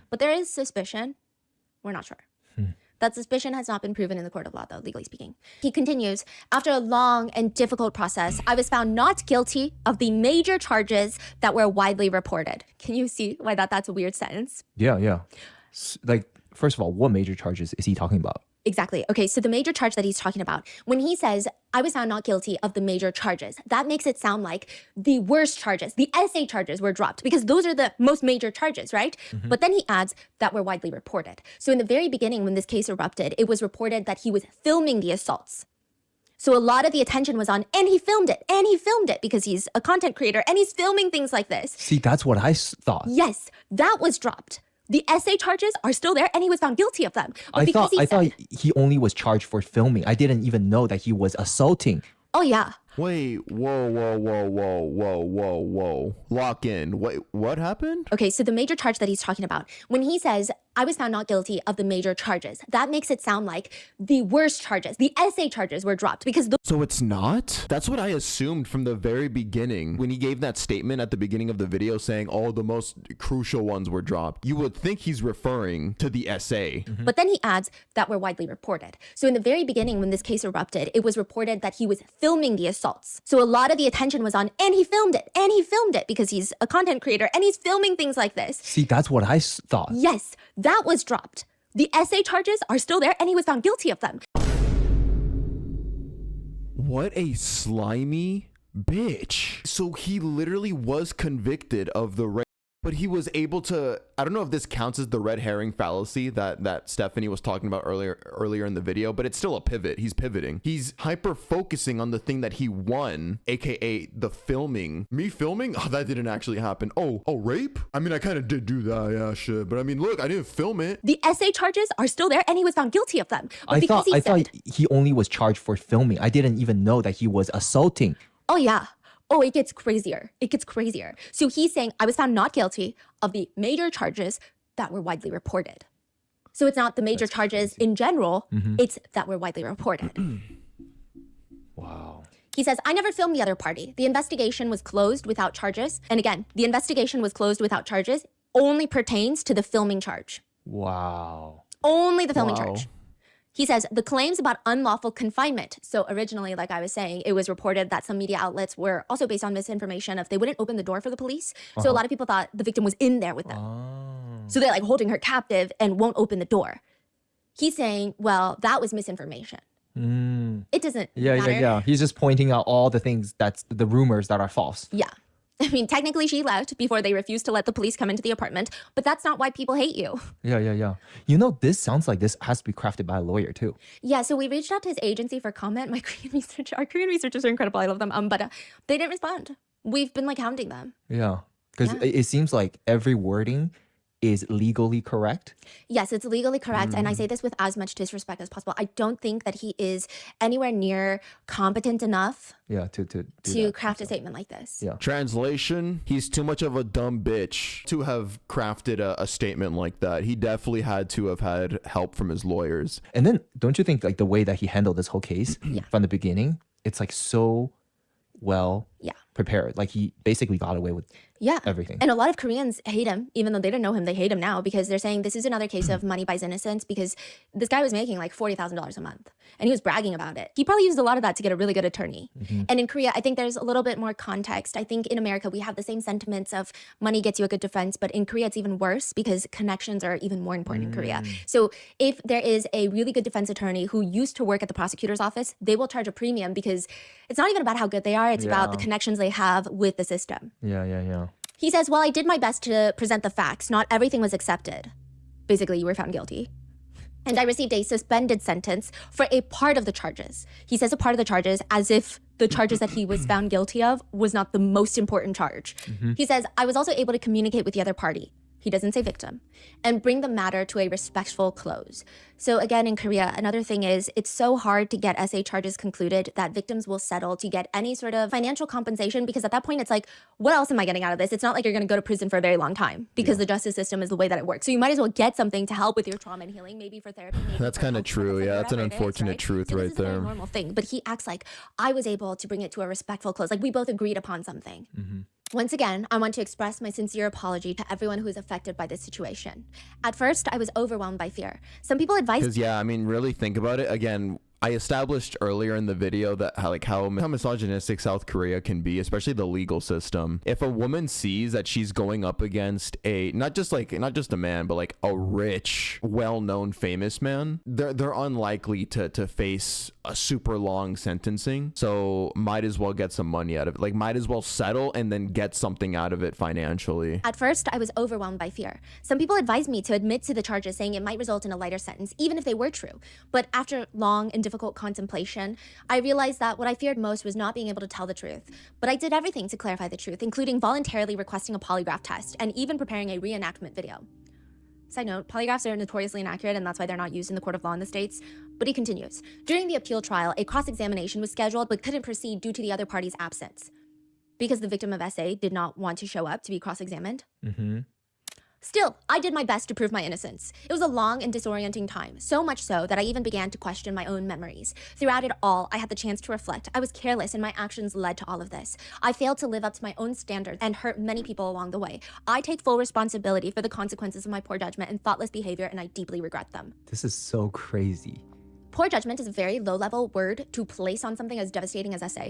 But there is suspicion. We're not sure. That suspicion has not been proven in the court of law, though, legally speaking. He continues, after a long and difficult process, I was found not guilty of the major charges that were widely reported. Can you see why that's a weird sentence? Yeah. Like, first of all, what major charges is he talking about? Exactly. Okay, so the major charge that he's talking about, when he says, I was found not guilty of the major charges, that makes it sound like the worst charges, the essay charges were dropped because those are the most major charges, right? But then he adds that were widely reported. So in the very beginning, when this case erupted, it was reported that he was filming the assaults. So a lot of the attention was on, and he filmed it because he's a content creator and he's filming things like this. See, that's what I thought. Yes, that was dropped. The essay charges are still there, and he was found guilty of them. But I thought he only was charged for filming. I didn't even know that he was assaulting. Oh, yeah. Wait, whoa. Lock in. Wait, what happened? Okay, so the major charge that he's talking about, when he says, I was found not guilty of the major charges, that makes it sound like the worst charges, the essay charges were dropped because So it's not? That's what I assumed from the very beginning when he gave that statement at the beginning of the video saying all the most crucial ones were dropped. You would think he's referring to the essay. But then he adds that were widely reported. So in the very beginning, when this case erupted, it was reported that he was filming the assaults. So a lot of the attention was on, and he filmed it because he's a content creator and he's filming things like this. See, that's what I thought. Yes, that was dropped. The essay charges are still there, and he was found guilty of them. What a slimy bitch. So he literally was convicted of the rape, but he was able to, I don't know if this counts as the red herring fallacy that Stephanie was talking about earlier in the video, but it's still a pivot. He's pivoting. He's hyper focusing on the thing that he won, aka the filming. Me filming? Oh, that didn't actually happen. Oh, rape? I mean, I kind of did do that, yeah, shit. But I mean, look, I didn't film it. The essay charges are still there, and he was found guilty of them. But I thought he only was charged for filming. I didn't even know that he was assaulting. Oh, yeah. Oh, it gets crazier. So he's saying, I was found not guilty of the major charges that were widely reported. So it's not the major charges in general, it's that were widely reported. Wow. He says, I never filmed the other party. The investigation was closed without charges. And again, the investigation was closed without charges only pertains to the filming charge. Wow. Only the filming charge. He says, the claims about unlawful confinement. So originally, like I was saying, it was reported that some media outlets were also based on misinformation if they wouldn't open the door for the police. So a lot of people thought the victim was in there with them. So they're like holding her captive and won't open the door. He's saying, well, that was misinformation. It doesn't matter. Yeah. He's just pointing out all the things that's the rumors that are false. Yeah. I mean, technically she left before they refused to let the police come into the apartment, but that's not why people hate you. Yeah. You know, this sounds like this has to be crafted by a lawyer too. Yeah, so we reached out to his agency for comment. Our Korean researchers are incredible. I love them. But they didn't respond. We've been like hounding them. Yeah, because it seems like every wording is legally correct. Yes, it's legally correct. And I say this with as much disrespect as possible. I don't think that he is anywhere near competent enough to craft a statement like this. Yeah. Translation, he's too much of a dumb bitch to have crafted a statement like that. He definitely had to have had help from his lawyers. And then don't you think like the way that he handled this whole case from the beginning, it's like so well prepared. Like he basically got away with everything. And a lot of Koreans hate him, even though they didn't know him, they hate him now because they're saying this is another case of money buys innocence because this guy was making like $40,000 a month and he was bragging about it. He probably used a lot of that to get a really good attorney. And in Korea, I think there's a little bit more context. I think in America, we have the same sentiments of money gets you a good defense, but in Korea, it's even worse because connections are even more important in Korea. So if there is a really good defense attorney who used to work at the prosecutor's office, they will charge a premium because it's not even about how good they are. It's about the connections they have with the system. Yeah. He says, well, I did my best to present the facts. Not everything was accepted. Basically, you were found guilty. And I received a suspended sentence for a part of the charges. He says a part of the charges as if the charges that he was found guilty of was not the most important charge. He says, I was also able to communicate with the other party. he doesn't say victim, and bring the matter to a respectful close. So again, in Korea, another thing is it's so hard to get SA charges concluded that victims will settle to get any sort of financial compensation, because at that point it's like, what else am I getting out of this? It's not like you're going to go to prison for a very long time, because the justice system is the way that it works. So you might as well get something to help with your trauma and healing, maybe for therapy. Maybe that's kind of true. Yeah, that's an unfortunate truth right there. It's a normal thing, but he acts like I was able to bring it to a respectful close. Like we both agreed upon something. Once again, I want to express my sincere apology to everyone who is affected by this situation. At first, I was overwhelmed by fear. Some people advised— Because yeah, I mean, really think about it. Again, I established earlier in the video that how misogynistic South Korea can be, especially the legal system. If a woman sees that she's going up against a not just a man, but like a rich, well-known, famous man, they're unlikely to face a super long sentencing. So might as well get some money out of it. Like might as well settle and then get something out of it financially. At first, I was overwhelmed by fear. Some people advised me to admit to the charges, saying it might result in a lighter sentence, even if they were true. But after long and difficult contemplation, I realized that what I feared most was not being able to tell the truth. But I did everything to clarify the truth, including voluntarily requesting a polygraph test and even preparing a reenactment video. Side note, polygraphs are notoriously inaccurate, and that's why they're not used in the court of law in the States. But he continues. During the appeal trial, a cross-examination was scheduled but couldn't proceed due to the other party's absence, because the victim of SA did not want to show up to be cross-examined. Still, I did my best to prove my innocence. It was a long and disorienting time, so much so that I even began to question my own memories. Throughout it all, I had the chance to reflect. I was careless, and my actions led to all of this. I failed to live up to my own standards and hurt many people along the way. I take full responsibility for the consequences of my poor judgment and thoughtless behavior, and I deeply regret them. This is so crazy. Poor judgment is a very low-level word to place on something as devastating as SA.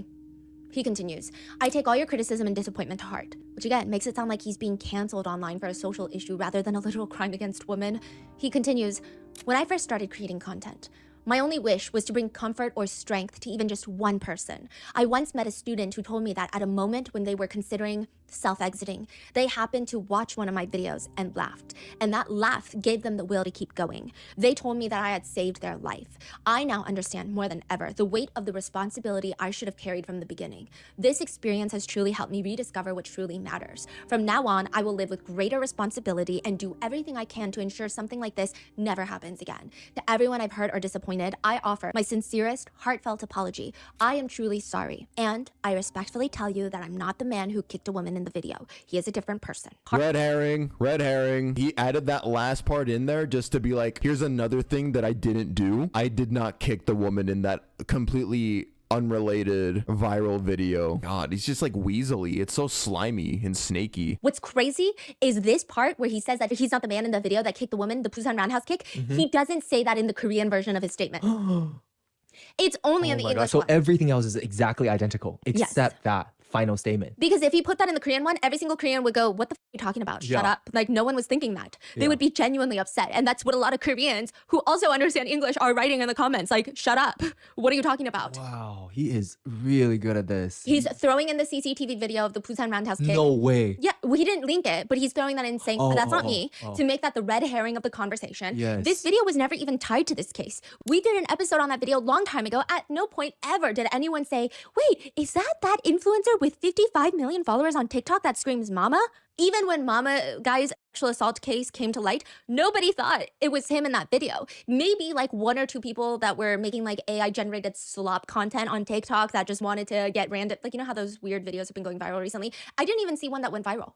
He continues, I take all your criticism and disappointment to heart, which again makes it sound like he's being canceled online for a social issue rather than a literal crime against women. He continues, when I first started creating content, my only wish was to bring comfort or strength to even just one person. I once met a student who told me that at a moment when they were considering self-exiting, they happened to watch one of my videos and laughed. And that laugh gave them the will to keep going. They told me that I had saved their life. I now understand more than ever the weight of the responsibility I should have carried from the beginning. This experience has truly helped me rediscover what truly matters. From now on, I will live with greater responsibility and do everything I can to ensure something like this never happens again. To everyone I've hurt or disappointed, I offer my sincerest, heartfelt apology. I am truly sorry. And I respectfully tell you that I'm not the man who kicked a woman in the video. He is a different person. Red herring, red herring. He added that last part in there just to be like, here's another thing that I didn't do. I did not kick the woman in that completely unrelated viral video. God, he's just like weaselly. It's so slimy and snaky. What's crazy is this part where he says that he's not the man in the video that kicked the woman, the Busan roundhouse kick. He doesn't say that in the Korean version of his statement. It's only in the English So one. everything else is exactly identical except that final statement. Because if he put that in the Korean one, every single Korean would go, what the f are you talking about? Shut up. Like, no one was thinking that. They would be genuinely upset. And that's what a lot of Koreans who also understand English are writing in the comments. Like, shut up. What are you talking about? Wow, he is really good at this. He's throwing in the CCTV video of the Busan roundhouse kick. No way. Yeah, well, he didn't link it, but he's throwing that in saying, that's not me, to make that the red herring of the conversation. Yes. This video was never even tied to this case. We did an episode on that video a long time ago. At no point ever did anyone say, wait, is that influencer with 55 million followers on TikTok that screams mama? Even when Mama Guy's sexual assault case came to light, nobody thought it was him in that video. Maybe like one or two people that were making like AI generated slop content on TikTok that just wanted to get random, like, you know how those weird videos have been going viral recently? I didn't even see one that went viral.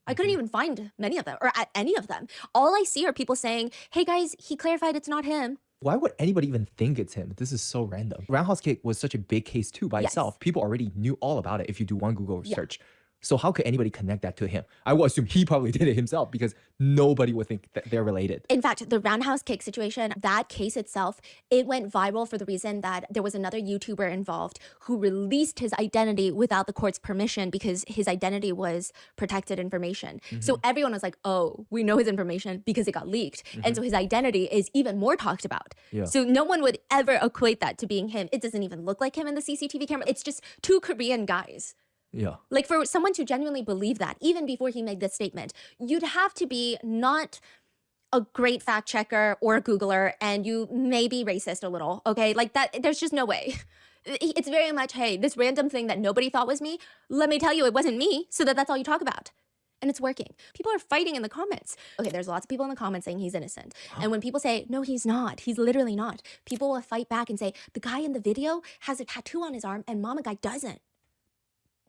I couldn't even find many of them or at any of them. All I see are people saying, hey guys, he clarified it's not him. Why would anybody even think it's him? This is so random. Roundhouse kick was such a big case too by itself. People already knew all about it if you do one Google search. So how could anybody connect that to him? I will assume he probably did it himself because nobody would think that they're related. In fact, the roundhouse kick situation, that case itself, it went viral for the reason that there was another YouTuber involved who released his identity without the court's permission because his identity was protected information. So everyone was like, oh, we know his information because it got leaked. And so his identity is even more talked about. So no one would ever equate that to being him. It doesn't even look like him in the CCTV camera. It's just two Korean guys. Like for someone to genuinely believe that, even before he made this statement, you'd have to be not a great fact checker or a Googler, and you may be racist a little, okay? Like that, there's just no way. It's very much, hey, this random thing that nobody thought was me, let me tell you it wasn't me, so that's all you talk about. And it's working. People are fighting in the comments. Okay, there's lots of people in the comments saying he's innocent. And when people say, no, he's not, he's literally not, people will fight back and say, the guy in the video has a tattoo on his arm and mama guy doesn't.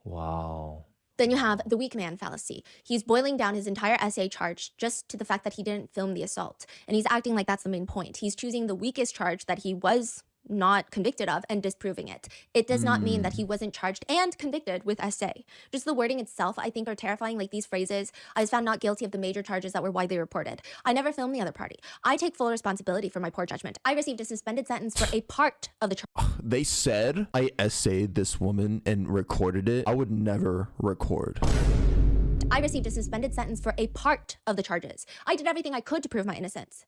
Wow. Then you have the weak man fallacy. He's boiling down his entire essay charge just to the fact that he didn't film the assault. And he's acting like that's the main point. He's choosing the weakest charge that he was not convicted of and disproving it. It does not mean that he wasn't charged and convicted with essay. Just the wording itself, I think, are terrifying. Like these phrases, I was found not guilty of the major charges that were widely reported. I never filmed the other party. I take full responsibility for my poor judgment. I received a suspended sentence for a part of the charge. They said I essayed this woman and recorded it. I would never record. I received a suspended sentence for a part of the charges. I did everything I could to prove my innocence.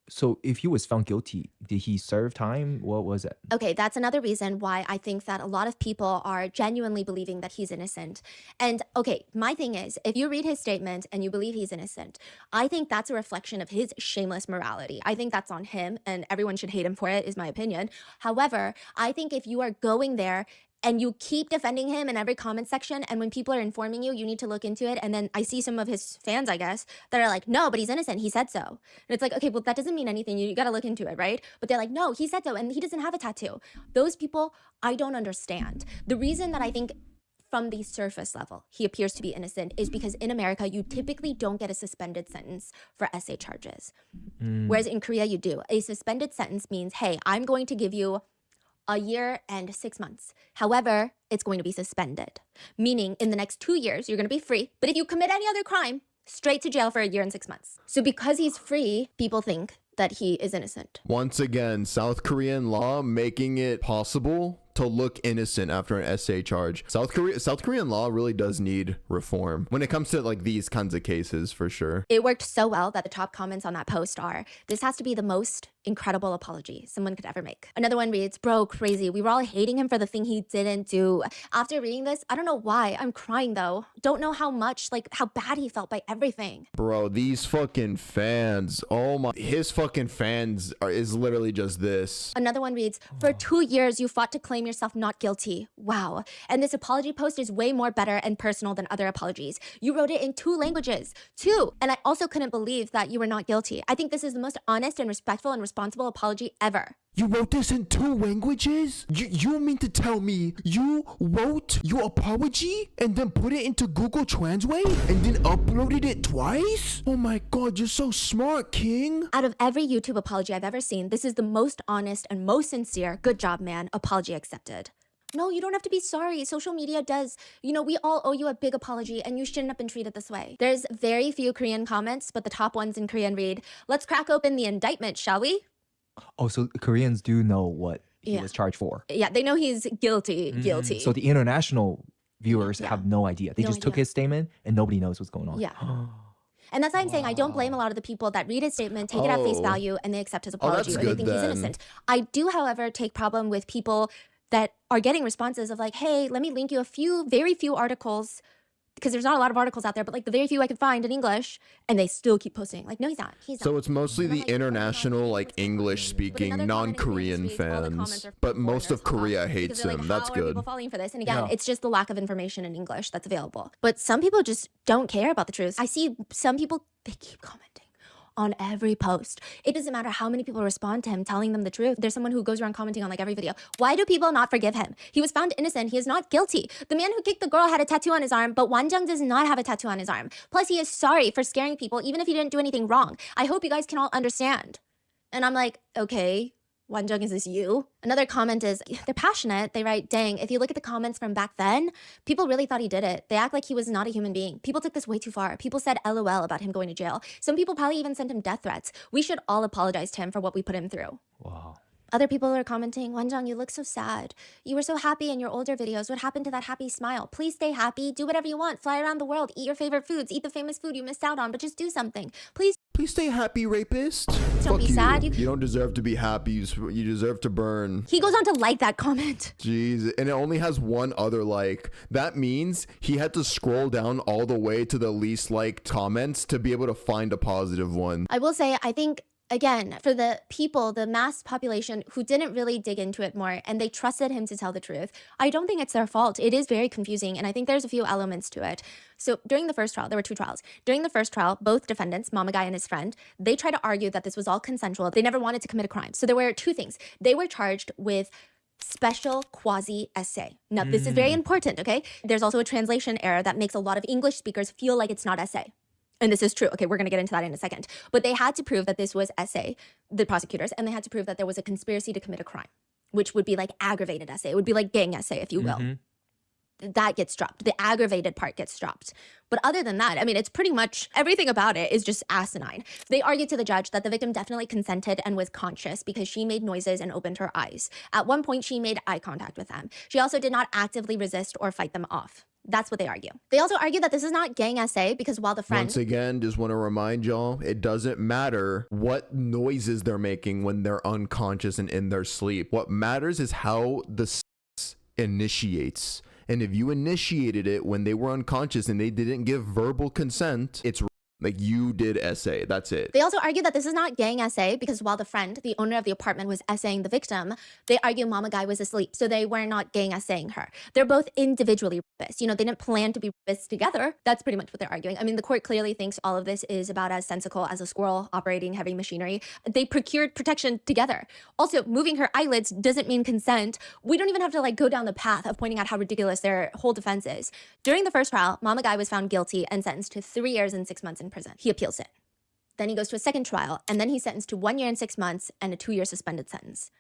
So if he was found guilty, did he serve time? What was it? Okay, that's another reason why I think that a lot of people are genuinely believing that he's innocent. And okay, my thing is, if you read his statement and you believe he's innocent, I think that's a reflection of his shameless morality. I think that's on him and everyone should hate him for it, is my opinion. However, I think if you are going there and you keep defending him in every comment section, and when people are informing you, you need to look into it. And then I see some of his fans, I guess, that are like, no, but he's innocent. He said so. And it's like, okay, well, that doesn't mean anything. You got to look into it, right? But they're like, no, he said so, and he doesn't have a tattoo. Those people, I don't understand. The reason that I think from the surface level, he appears to be innocent is because in America, you typically don't get a suspended sentence for essay charges. Whereas in Korea, you do. A suspended sentence means, hey, I'm going to give you a year and 6 months. However, it's going to be suspended, meaning in the next 2 years, you're going to be free. But if you commit any other crime, straight to jail for a year and 6 months. So because he's free, people think that he is innocent. Once again, South Korean law making it possible to look innocent after an essay charge. South Korean law really does need reform when it comes to like these kinds of cases, for sure. It worked so well that the top comments on that post are, this has to be the most incredible apology someone could ever make. Another one reads, bro, crazy. We were all hating him for the thing he didn't do. After reading this, I don't know why. I'm crying though. Don't know how much, like how bad he felt by everything. Bro, these fucking fans, oh my, his fucking fans is literally just this. Another one reads, for 2 years, you fought to claim yourself not guilty. Wow. And this apology post is way more better and personal than other apologies. You wrote it in 2 languages. 2. And I also couldn't believe that you were not guilty. I think this is the most honest and respectful and responsible apology ever. You wrote this in 2 languages? You mean to tell me you wrote your apology and then put it into Google Translate and then uploaded it twice? Oh my god, you're so smart, King. Out of every YouTube apology I've ever seen, this is the most honest and most sincere, good job, man, apology accepted. No, you don't have to be sorry. Social media does. You know, we all owe you a big apology and you shouldn't have been treated this way. There's very few Korean comments, but the top ones in Korean read, let's crack open the indictment, shall we? Oh, so Koreans do know what he Yeah. was charged for. Yeah, they know he's guilty, guilty. So the international viewers Yeah. have no idea. They No just took idea. his statement and nobody knows what's going on. Yeah. And that's why I'm saying I don't blame a lot of the people that read his statement, take it at face Oh. value, and they accept his Oh, apology that's or they good think he's then. innocent. I do, however, take problem with people that are getting responses of like, hey, let me link you very few articles, because there's not a lot of articles out there, but like the very few I could find in English, and they still keep posting. Like, no, he's not. He's So not. it's mostly And I'm the like, well, international, not like what's going on. English But speaking, another comment in non-Korean Korean streets, all the comments fans. are But most of foreigners, Korea because hates they're like, him. That's how are good. people falling for this? And again, Yeah. it's just the lack of information in English that's available. But some people just don't care about the truth. I see some people, they keep commenting on every post. It doesn't matter how many people respond to him telling them the truth. There's someone who goes around commenting on like every video. Why do people not forgive him? He was found innocent. He is not guilty. The man who kicked the girl had a tattoo on his arm, but Wanjung does not have a tattoo on his arm. Plus, he is sorry for scaring people, even if he didn't do anything wrong. I hope you guys can all understand. And I'm like, okay, Wanjung, is this you? Another comment is, they're passionate. They write, dang, if you look at the comments from back then, people really thought he did it. They act like he was not a human being. People took this way too far. People said LOL about him going to jail. Some people probably even sent him death threats. We should all apologize to him for what we put him through. Wow. Other people are commenting, Wanjung, you look so sad. You were so happy in your older videos. What happened to that happy smile? Please stay happy. Do whatever you want. Fly around the world. Eat your favorite foods. Eat the famous food you missed out on, but just do something. Please Please stay happy, rapist. don't Fuck be you. sad. You don't deserve to be happy. You deserve to burn. He goes on to like that comment. Jeez, and it only has one other like. That means he had to scroll down all the way to the least liked comments to be able to find a positive one. I will say, I think Again, for the people, the mass population who didn't really dig into it more and they trusted him to tell the truth, I don't think it's their fault. It is very confusing, and I think there's a few elements to it. So during the first trial, there were 2 trials. During the first trial, both defendants, Mama Guy and his friend, they tried to argue that this was all consensual. They never wanted to commit a crime. So there were 2 things. They were charged with special quasi essay. Now, this is very important, okay? There's also a translation error that makes a lot of English speakers feel like it's not essay. And this is true. Okay, we're going to get into that in a second. But they had to prove that this was essay, the prosecutors, and they had to prove that there was a conspiracy to commit a crime, which would be like aggravated essay. It would be like gang essay, if you will. That gets dropped. The aggravated part gets dropped. But other than that, I mean, it's pretty much everything about it is just asinine. They argued to the judge that the victim definitely consented and was conscious because she made noises and opened her eyes. At one point, she made eye contact with them. She also did not actively resist or fight them off. That's what they argue. They also argue that this is not gang essay because while the friend... Once again, just want to remind y'all, it doesn't matter what noises they're making when they're unconscious and in their sleep. What matters is how the initiates. And if you initiated it when they were unconscious and they didn't give verbal consent, it's like you did essay. That's it. They also argue that this is not gang essay because while the friend, the owner of the apartment, was essaying the victim, they argue Mama Guy was asleep, so they were not gang essaying her. They're both individually rapists. You know, they didn't plan to be rapists together. That's pretty much what they're arguing. I mean, the court clearly thinks all of this is about as sensical as a squirrel operating heavy machinery. They procured protection together. Also, moving her eyelids doesn't mean consent. We don't even have to like go down the path of pointing out how ridiculous their whole defense is. During the first trial, Mama Guy was found guilty and sentenced to 3 years and 6 months in prison. He appeals it. Then he goes to a second trial, and then he's sentenced to 1 year and 6 months and a 2-year suspended sentence,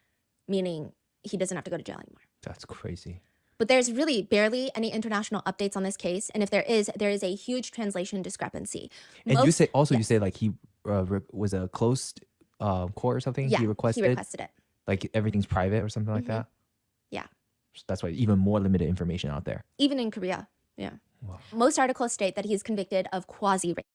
meaning he doesn't have to go to jail anymore. That's crazy. But there's really barely any international updates on this case, and if there is a huge translation discrepancy. And you say also, you say like he was a closed court or something? Yeah, he requested it. like everything's private or something like that? Yeah. That's why even more limited information out there. Even in Korea, yeah. Wow. Most articles state that he is convicted of quasi-rape.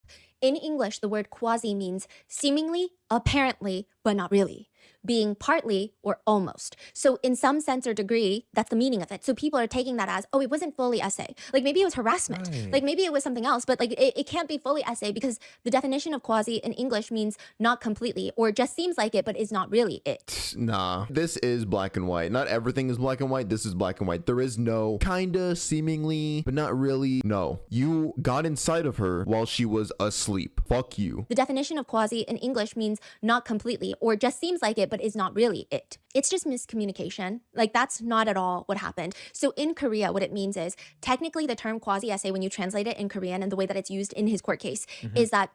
In English, the word quasi means seemingly, apparently, but not really. Being partly or almost. So in some sense or degree, that's the meaning of it. So people are taking that as, oh, it wasn't fully essay. Like maybe it was harassment. Right. Like maybe it was something else, but like it can't be fully essay because the definition of quasi in English means not completely or just seems like it, but is not really it. Nah, this is black and white. Not everything is black and white. This is black and white. There is no kinda, seemingly, but not really. No, you got inside of her while she was asleep. Fuck you. The definition of quasi in English means not completely or just seems like it, but is not really it. It's just miscommunication. Like that's not at all what happened. So in Korea, what it means is technically the term quasi-essay, when you translate it in Korean and the way that it's used in his court case, is that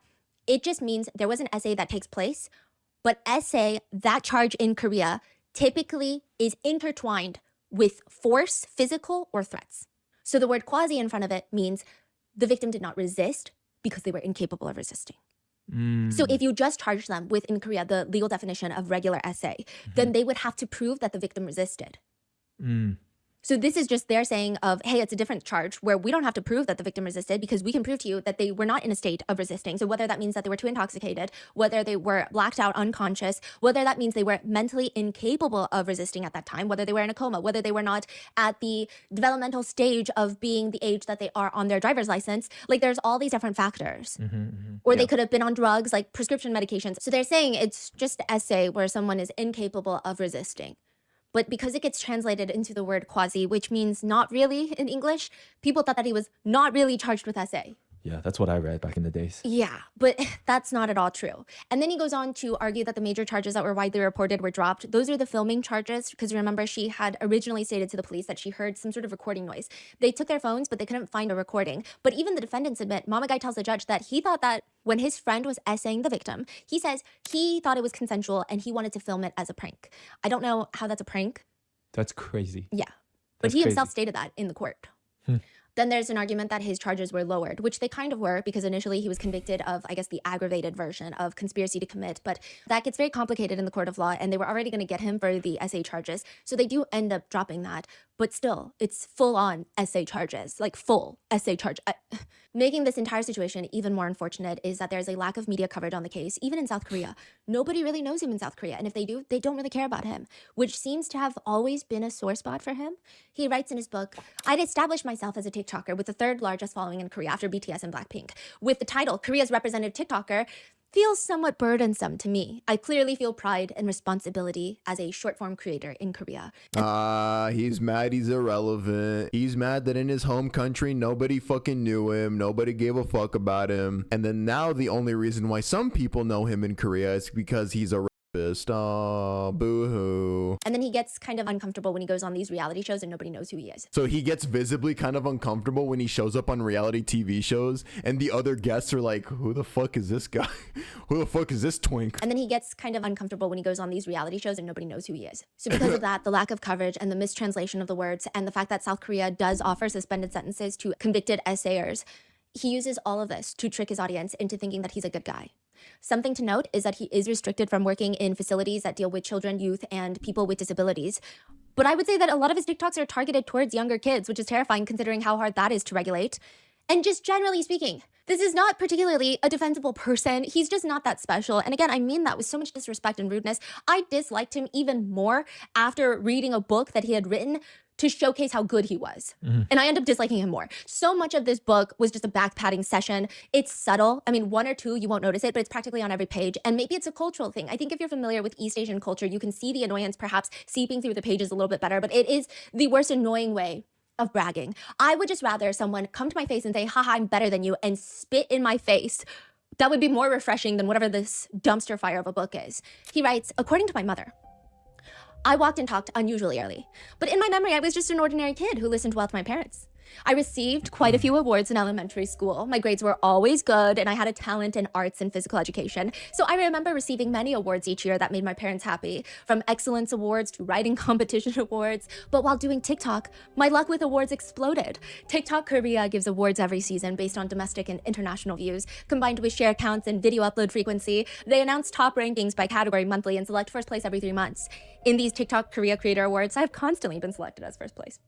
it just means there was an essay that takes place, but essay, that charge in Korea, typically is intertwined with force, physical, or threats. So the word quasi in front of it means the victim did not resist because they were incapable of resisting. So if you just charge them with, in Korea, the legal definition of regular essay, then they would have to prove that the victim resisted. So this is just their saying of, hey, it's a different charge where we don't have to prove that the victim resisted because we can prove to you that they were not in a state of resisting. So whether that means that they were too intoxicated, whether they were blacked out unconscious, whether that means they were mentally incapable of resisting at that time, whether they were in a coma, whether they were not at the developmental stage of being the age that they are on their driver's license, like there's all these different factors. Or they could have been on drugs like prescription medications. So they're saying it's just essay where someone is incapable of resisting. But because it gets translated into the word quasi, which means not really in English, people thought that he was not really charged with essay. Yeah, that's what I read back in the days. Yeah, but that's not at all true. And then he goes on to argue that the major charges that were widely reported were dropped. Those are the filming charges, because remember, she had originally stated to the police that she heard some sort of recording noise. They took their phones, but they couldn't find a recording. But even the defendants admit, Mama Guy tells the judge that he thought that when his friend was essaying the victim, he says he thought it was consensual and he wanted to film it as a prank. I don't know how that's a prank. That's crazy. Yeah, but he himself stated that in the court. Then there's an argument that his charges were lowered, which they kind of were, because initially he was convicted of, I guess, the aggravated version of conspiracy to commit. But that gets very complicated in the court of law, and they were already going to get him for the essay charges. So they do end up dropping that. But still, it's full-on essay charges, like full essay charge. Making this entire situation even more unfortunate is that there's a lack of media coverage on the case, even in South Korea. Nobody really knows him in South Korea, and if they do, they don't really care about him, which seems to have always been a sore spot for him. He writes in his book, "I'd established myself as a TikToker with the third largest following in Korea after BTS and Blackpink. With the title, Korea's representative TikToker, feels somewhat burdensome to me. I clearly feel pride and responsibility as a short-form creator in Korea. He's mad he's irrelevant. He's mad that in his home country, nobody fucking knew him. Nobody gave a fuck about him. And then now the only reason why some people know him in Korea is because he's a rapist. Oh, boo-hoo. And then he gets kind of uncomfortable when he goes on these reality shows and nobody knows who he is. So he gets visibly kind of uncomfortable when he shows up on reality TV shows and the other guests are like, who the fuck is this guy? Who the fuck is this twink? And then he gets kind of uncomfortable when he goes on these reality shows and nobody knows who he is. So because of that, the lack of coverage and the mistranslation of the words and the fact that South Korea does offer suspended sentences to convicted essayers, he uses all of this to trick his audience into thinking that he's a good guy. Something to note is that he is restricted from working in facilities that deal with children, youth, and people with disabilities. But I would say that a lot of his TikToks are targeted towards younger kids, which is terrifying considering how hard that is to regulate. And just generally speaking, this is not particularly a defensible person. He's just not that special. And again, I mean that with so much disrespect and rudeness. I disliked him even more after reading a book that he had written to showcase how good he was. And I end up disliking him more. So much of this book was just a back-patting session. It's subtle. I mean, one or two, you won't notice it, but it's practically on every page. And maybe it's a cultural thing. I think if you're familiar with East Asian culture, you can see the annoyance perhaps seeping through the pages a little bit better, but it is the worst annoying way of bragging. I would just rather someone come to my face and say, haha, I'm better than you, and spit in my face. That would be more refreshing than whatever this dumpster fire of a book is. He writes, according to my mother, I walked and talked unusually early, but in my memory, I was just an ordinary kid who listened well to my parents. I received quite a few awards in elementary school. My grades were always good, and I had a talent in arts and physical education. So I remember receiving many awards each year that made my parents happy, from excellence awards to writing competition awards. But while doing TikTok, my luck with awards exploded. TikTok Korea gives awards every season based on domestic and international views, combined with share counts and video upload frequency. They announce top rankings by category monthly and select first place every 3 months. In these TikTok Korea Creator Awards, I've constantly been selected as first place.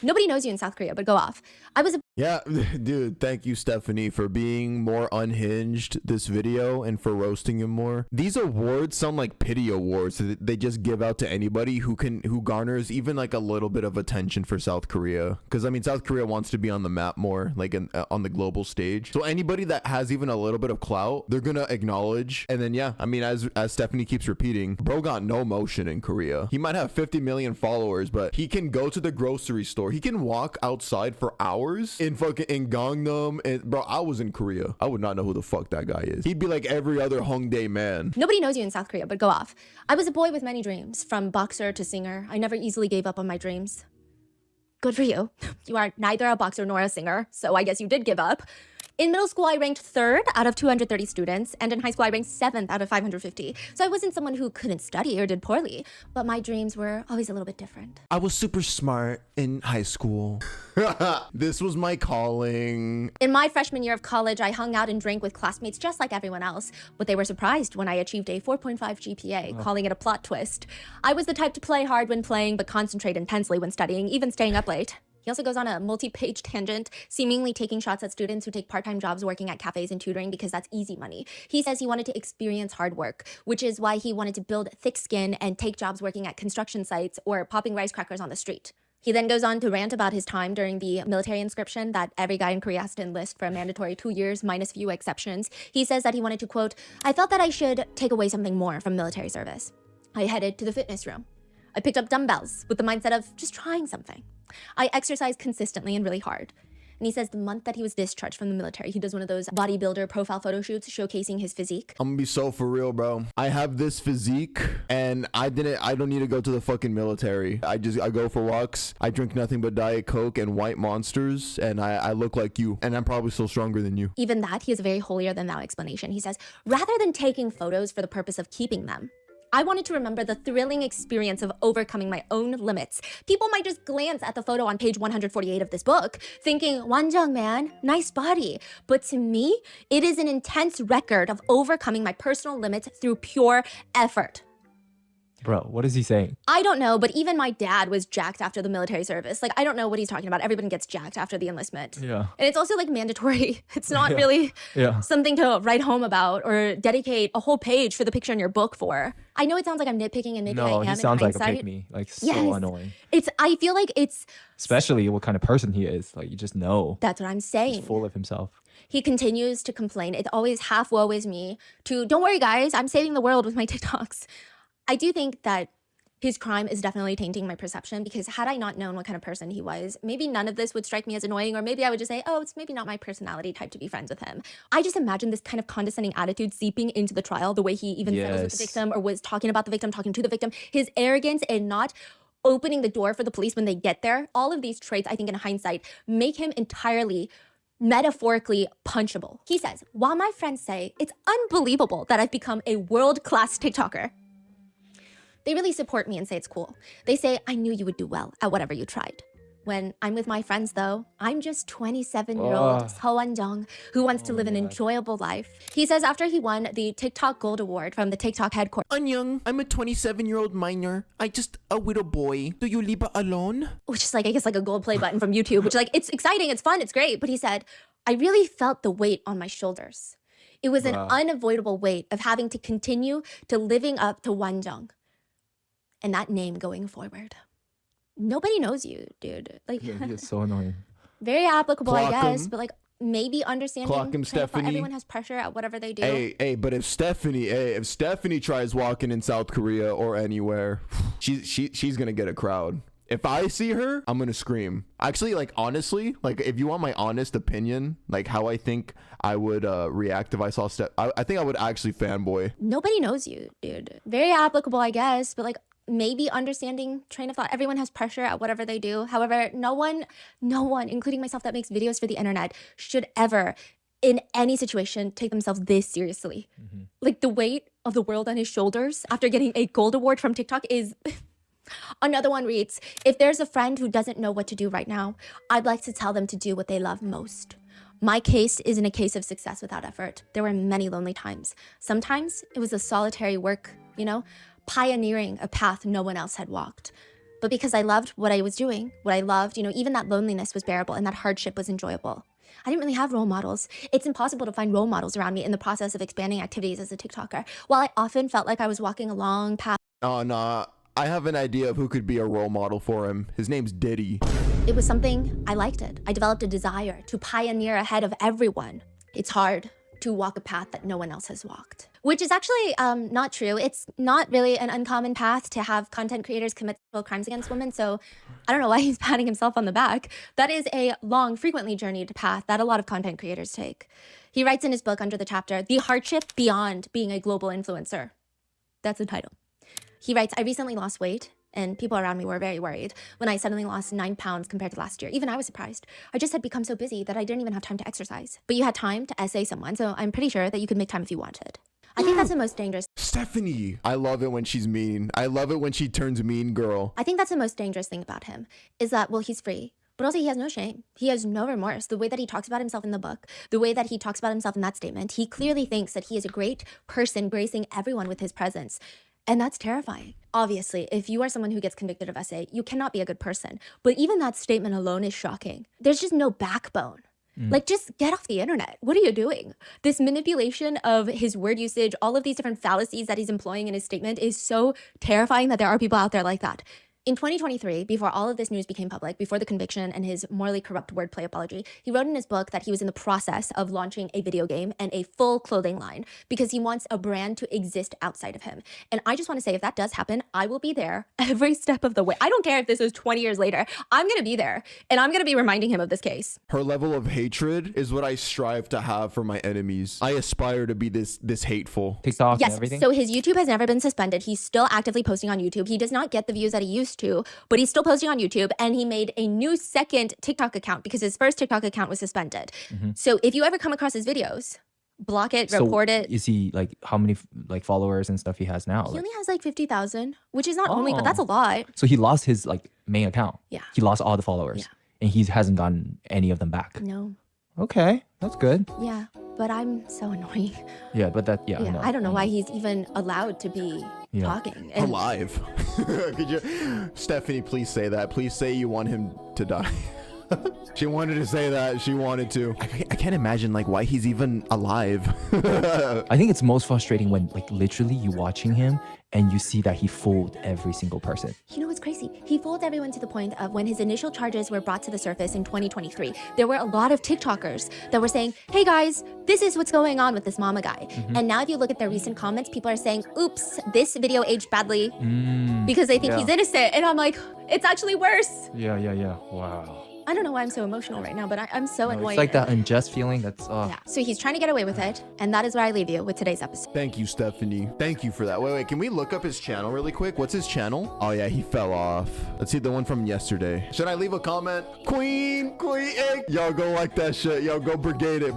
Nobody knows you in South Korea, but go off. Yeah, dude, thank you, Stephanie, for being more unhinged this video and for roasting him more. These awards sound like pity awards that they just give out to anybody who garners even like a little bit of attention for South Korea. Because I mean, South Korea wants to be on the map more, like on the global stage. So anybody that has even a little bit of clout, they're gonna acknowledge. And then yeah, I mean, as Stephanie keeps repeating, bro got no motion in Korea. He might have 50 million followers, but he can go to the grocery store. He can walk outside for hours in Gangnam. And bro, I was in Korea. I would not know who the fuck that guy is. He'd be like every other Hongdae man. Nobody knows you in South Korea, but go off. I was a boy with many dreams, from boxer to singer. I never easily gave up on my dreams. Good for you. You are neither a boxer nor a singer, so I guess you did give up. In middle school, I ranked 3rd out of 230 students, and in high school, I ranked 7th out of 550. So I wasn't someone who couldn't study or did poorly, but my dreams were always a little bit different. I was super smart in high school. This was my calling. In my freshman year of college, I hung out and drank with classmates just like everyone else, but they were surprised when I achieved a 4.5 GPA, calling it a plot twist. I was the type to play hard when playing, but concentrate intensely when studying, even staying up late. He also goes on a multi-page tangent, seemingly taking shots at students who take part-time jobs working at cafes and tutoring because that's easy money. He says he wanted to experience hard work, which is why he wanted to build thick skin and take jobs working at construction sites or popping rice crackers on the street. He then goes on to rant about his time during the military conscription that every guy in Korea has to enlist for a mandatory 2 years minus few exceptions. He says that he wanted to, quote, I felt that I should take away something more from military service. I headed to the fitness room. I picked up dumbbells with the mindset of just trying something. I exercised consistently and really hard. And he says the month that he was discharged from the military, he does one of those bodybuilder profile photo shoots showcasing his physique. I'm gonna be so for real, bro. I have this physique and I don't need to go to the fucking military. I go for walks. I drink nothing but Diet Coke and White Monsters, and I look like you, and I'm probably still stronger than you. Even that, he has a very holier than thou explanation. He says, rather than taking photos for the purpose of keeping them, I wanted to remember the thrilling experience of overcoming my own limits. People might just glance at the photo on page 148 of this book, thinking, "완전 man, nice body." But to me, it is an intense record of overcoming my personal limits through pure effort. Bro, what is he saying? I don't know, but even my dad was jacked after the military service. Like, I don't know what he's talking about. Everyone gets jacked after the enlistment. Yeah. And it's also like mandatory. It's not really Yeah. something to write home about or dedicate a whole page for the picture in your book for. I know it sounds like I'm nitpicking and maybe I No, am he sounds in like a hindsight. pick me. Like, so Yes. annoying. I feel like it's, Especially what kind of person he is. Like, you just know. that's what I'm saying. He's full of himself. He continues to complain. It's always half woe is me to, don't worry guys, I'm saving the world with my TikToks. I do think that his crime is definitely tainting my perception, because had I not known what kind of person he was, maybe none of this would strike me as annoying, or maybe I would just say, oh, it's maybe not my personality type to be friends with him. I just imagine this kind of condescending attitude seeping into the trial, the way he even settles with the Yes. victim or was talking about the victim, talking to the victim, his arrogance and not opening the door for the police when they get there. All of these traits, I think in hindsight, make him entirely metaphorically punchable. He says, while my friends say it's unbelievable that I've become a world-class TikToker, they really support me and say it's cool. They say, I knew you would do well at whatever you tried. When I'm with my friends though, I'm just 27-year-old Seo Won-jung who wants to live an enjoyable life. He says after he won the TikTok Gold Award from the TikTok headquarters, Anyang, I'm a 27-year-old minor. I just a widow boy. Do you leave alone? which is like, I guess like a gold play button from YouTube, which like, it's exciting, it's fun, it's great. But he said, I really felt the weight on my shoulders. It was an unavoidable weight of having to continue to living up to Won-jung and that name going forward. Nobody knows you, dude. Like, Yeah, he is so annoying. very applicable, I Clock guess, 'em. but like maybe understanding Clock 'em, train of thought, Stephanie. everyone has pressure at whatever they do. Hey, but if Stephanie tries walking in South Korea or anywhere, she's gonna get a crowd. If I see her, I'm gonna scream. Actually, like honestly, like if you want my honest opinion, like how I think I would react if I saw I think I would actually fanboy. Nobody knows you, dude. Very applicable, I guess, but like maybe understanding train of thought. Everyone has pressure at whatever they do. However, no one, including myself that makes videos for the internet, should ever, in any situation, take themselves this seriously. Like the weight of the world on his shoulders after getting a gold award from TikTok is... Another one reads, if there's a friend who doesn't know what to do right now, I'd like to tell them to do what they love most. My case isn't a case of success without effort. There were many lonely times. Sometimes it was a solitary work, pioneering a path no one else had walked. But because I loved what I was doing, what I loved, even that loneliness was bearable and that hardship was enjoyable. I didn't really have role models. It's impossible to find role models around me in the process of expanding activities as a TikToker. While I often felt like I was walking a long path, Oh no, I have an idea of who could be a role model for him. His name's Diddy. it was something I liked it. I developed a desire to pioneer ahead of everyone. It's hard to walk a path that no one else has walked, which is actually not true. It's not really an uncommon path to have content creators commit sexual crimes against women. So I don't know why he's patting himself on the back. That is a long, frequently journeyed path that a lot of content creators take. He writes in his book under the chapter, The Hardship Beyond Being a Global Influencer. That's the title. He writes, I recently lost weight and people around me were very worried when I suddenly lost 9 pounds compared to last year. Even I was surprised. I just had become so busy that I didn't even have time to exercise. But you had time to essay someone, so I'm pretty sure that you could make time if you wanted. I think that's the most dangerous. Stephanie. I love it when she's mean. I love it when she turns mean girl. I think that's the most dangerous thing about him is that, well, he's free, but also he has no shame. He has no remorse. The way that he talks about himself in the book, the way that he talks about himself in that statement, he clearly thinks that he is a great person, gracing everyone with his presence. And that's terrifying. Obviously, if you are someone who gets convicted of SA, you cannot be a good person. But even that statement alone is shocking. There's just no backbone. Like, just get off the internet. What are you doing? This manipulation of his word usage, all of these different fallacies that he's employing in his statement is so terrifying that there are people out there like that. In 2023, before all of this news became public, before the conviction and his morally corrupt wordplay apology, he wrote in his book that he was in the process of launching a video game and a full clothing line because he wants a brand to exist outside of him. And I just want to say, if that does happen, I will be there every step of the way. I don't care if this is 20 years later. I'm going to be there and I'm going to be reminding him of this case. Her level of hatred is what I strive to have for my enemies. I aspire to be this hateful. TikTok and Yes, everything. so his YouTube has never been suspended. He's still actively posting on YouTube. He does not get the views that he used to, but he's still posting on YouTube, and he made a new second TikTok account because his first TikTok account was suspended. So if you ever come across his videos, block it, report it. Is he like how many like followers and stuff he has now? He Like, only has like 50,000, which is not only, but that's a Oh. lot. so he lost his like main account. Yeah. He lost all the followers. Yeah. And he hasn't gotten any of them back. No, Okay, that's good. yeah, but I'm so annoying. Yeah, but that Yeah, no. I don't know why he's even allowed to be talking. And Alive. Could you, Stephanie, please say that. Please say you want him to die. She wanted to say that. She wanted to. I can't imagine like why he's even alive. I think it's most frustrating when like literally you watching him and you see that he fooled every single person. You know what's crazy? He fooled everyone to the point of when his initial charges were brought to the surface in 2023, there were a lot of TikTokers that were saying, hey guys, this is what's going on with this mama guy. And now if you look at their recent comments, people are saying, oops, this video aged badly because they think he's innocent. And I'm like, it's actually worse. Yeah. Wow. I don't know why I'm so emotional right now, but I'm so annoyed. It's like that unjust feeling that's Yeah, so he's trying to get away with it. And that is where I leave you with today's episode. Thank you, Stephanie. Thank you for that. Wait, can we look up his channel really quick? What's his channel? Oh yeah, he fell off. Let's see the one from yesterday. Should I leave a comment? Queen, hey. Yo, go like that shit. Yo, go brigade it.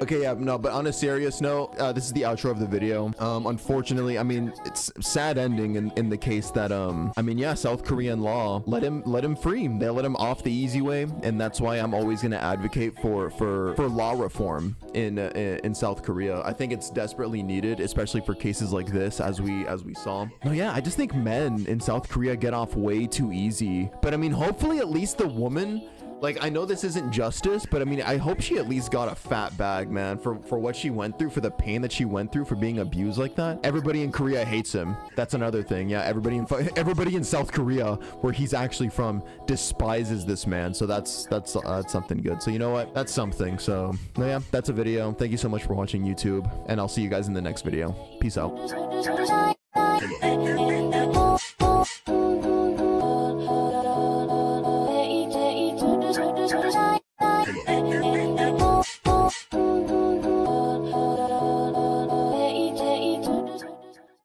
Okay, yeah, no, but on a serious note, this is the outro of the video. Unfortunately, I mean, it's sad ending in the case that, I mean, yeah, South Korean law let him free. They let him off the easy way. And that's why I'm always going to advocate for law reform in South Korea. I think it's desperately needed, especially for cases like this, as we saw. No, yeah, I just think men in South Korea get off way too easy. But I mean, hopefully at least the woman, like, I know this isn't justice, but I mean, I hope she at least got a fat bag, man, for what she went through, for the pain that she went through, for being abused like that. Everybody in Korea hates him. That's another thing. Yeah, everybody in South Korea, where he's actually from, despises this man. So that's something good. So you know what? That's something. So no, yeah, that's a video. Thank you so much for watching, YouTube, and I'll see you guys in the next video. Peace out.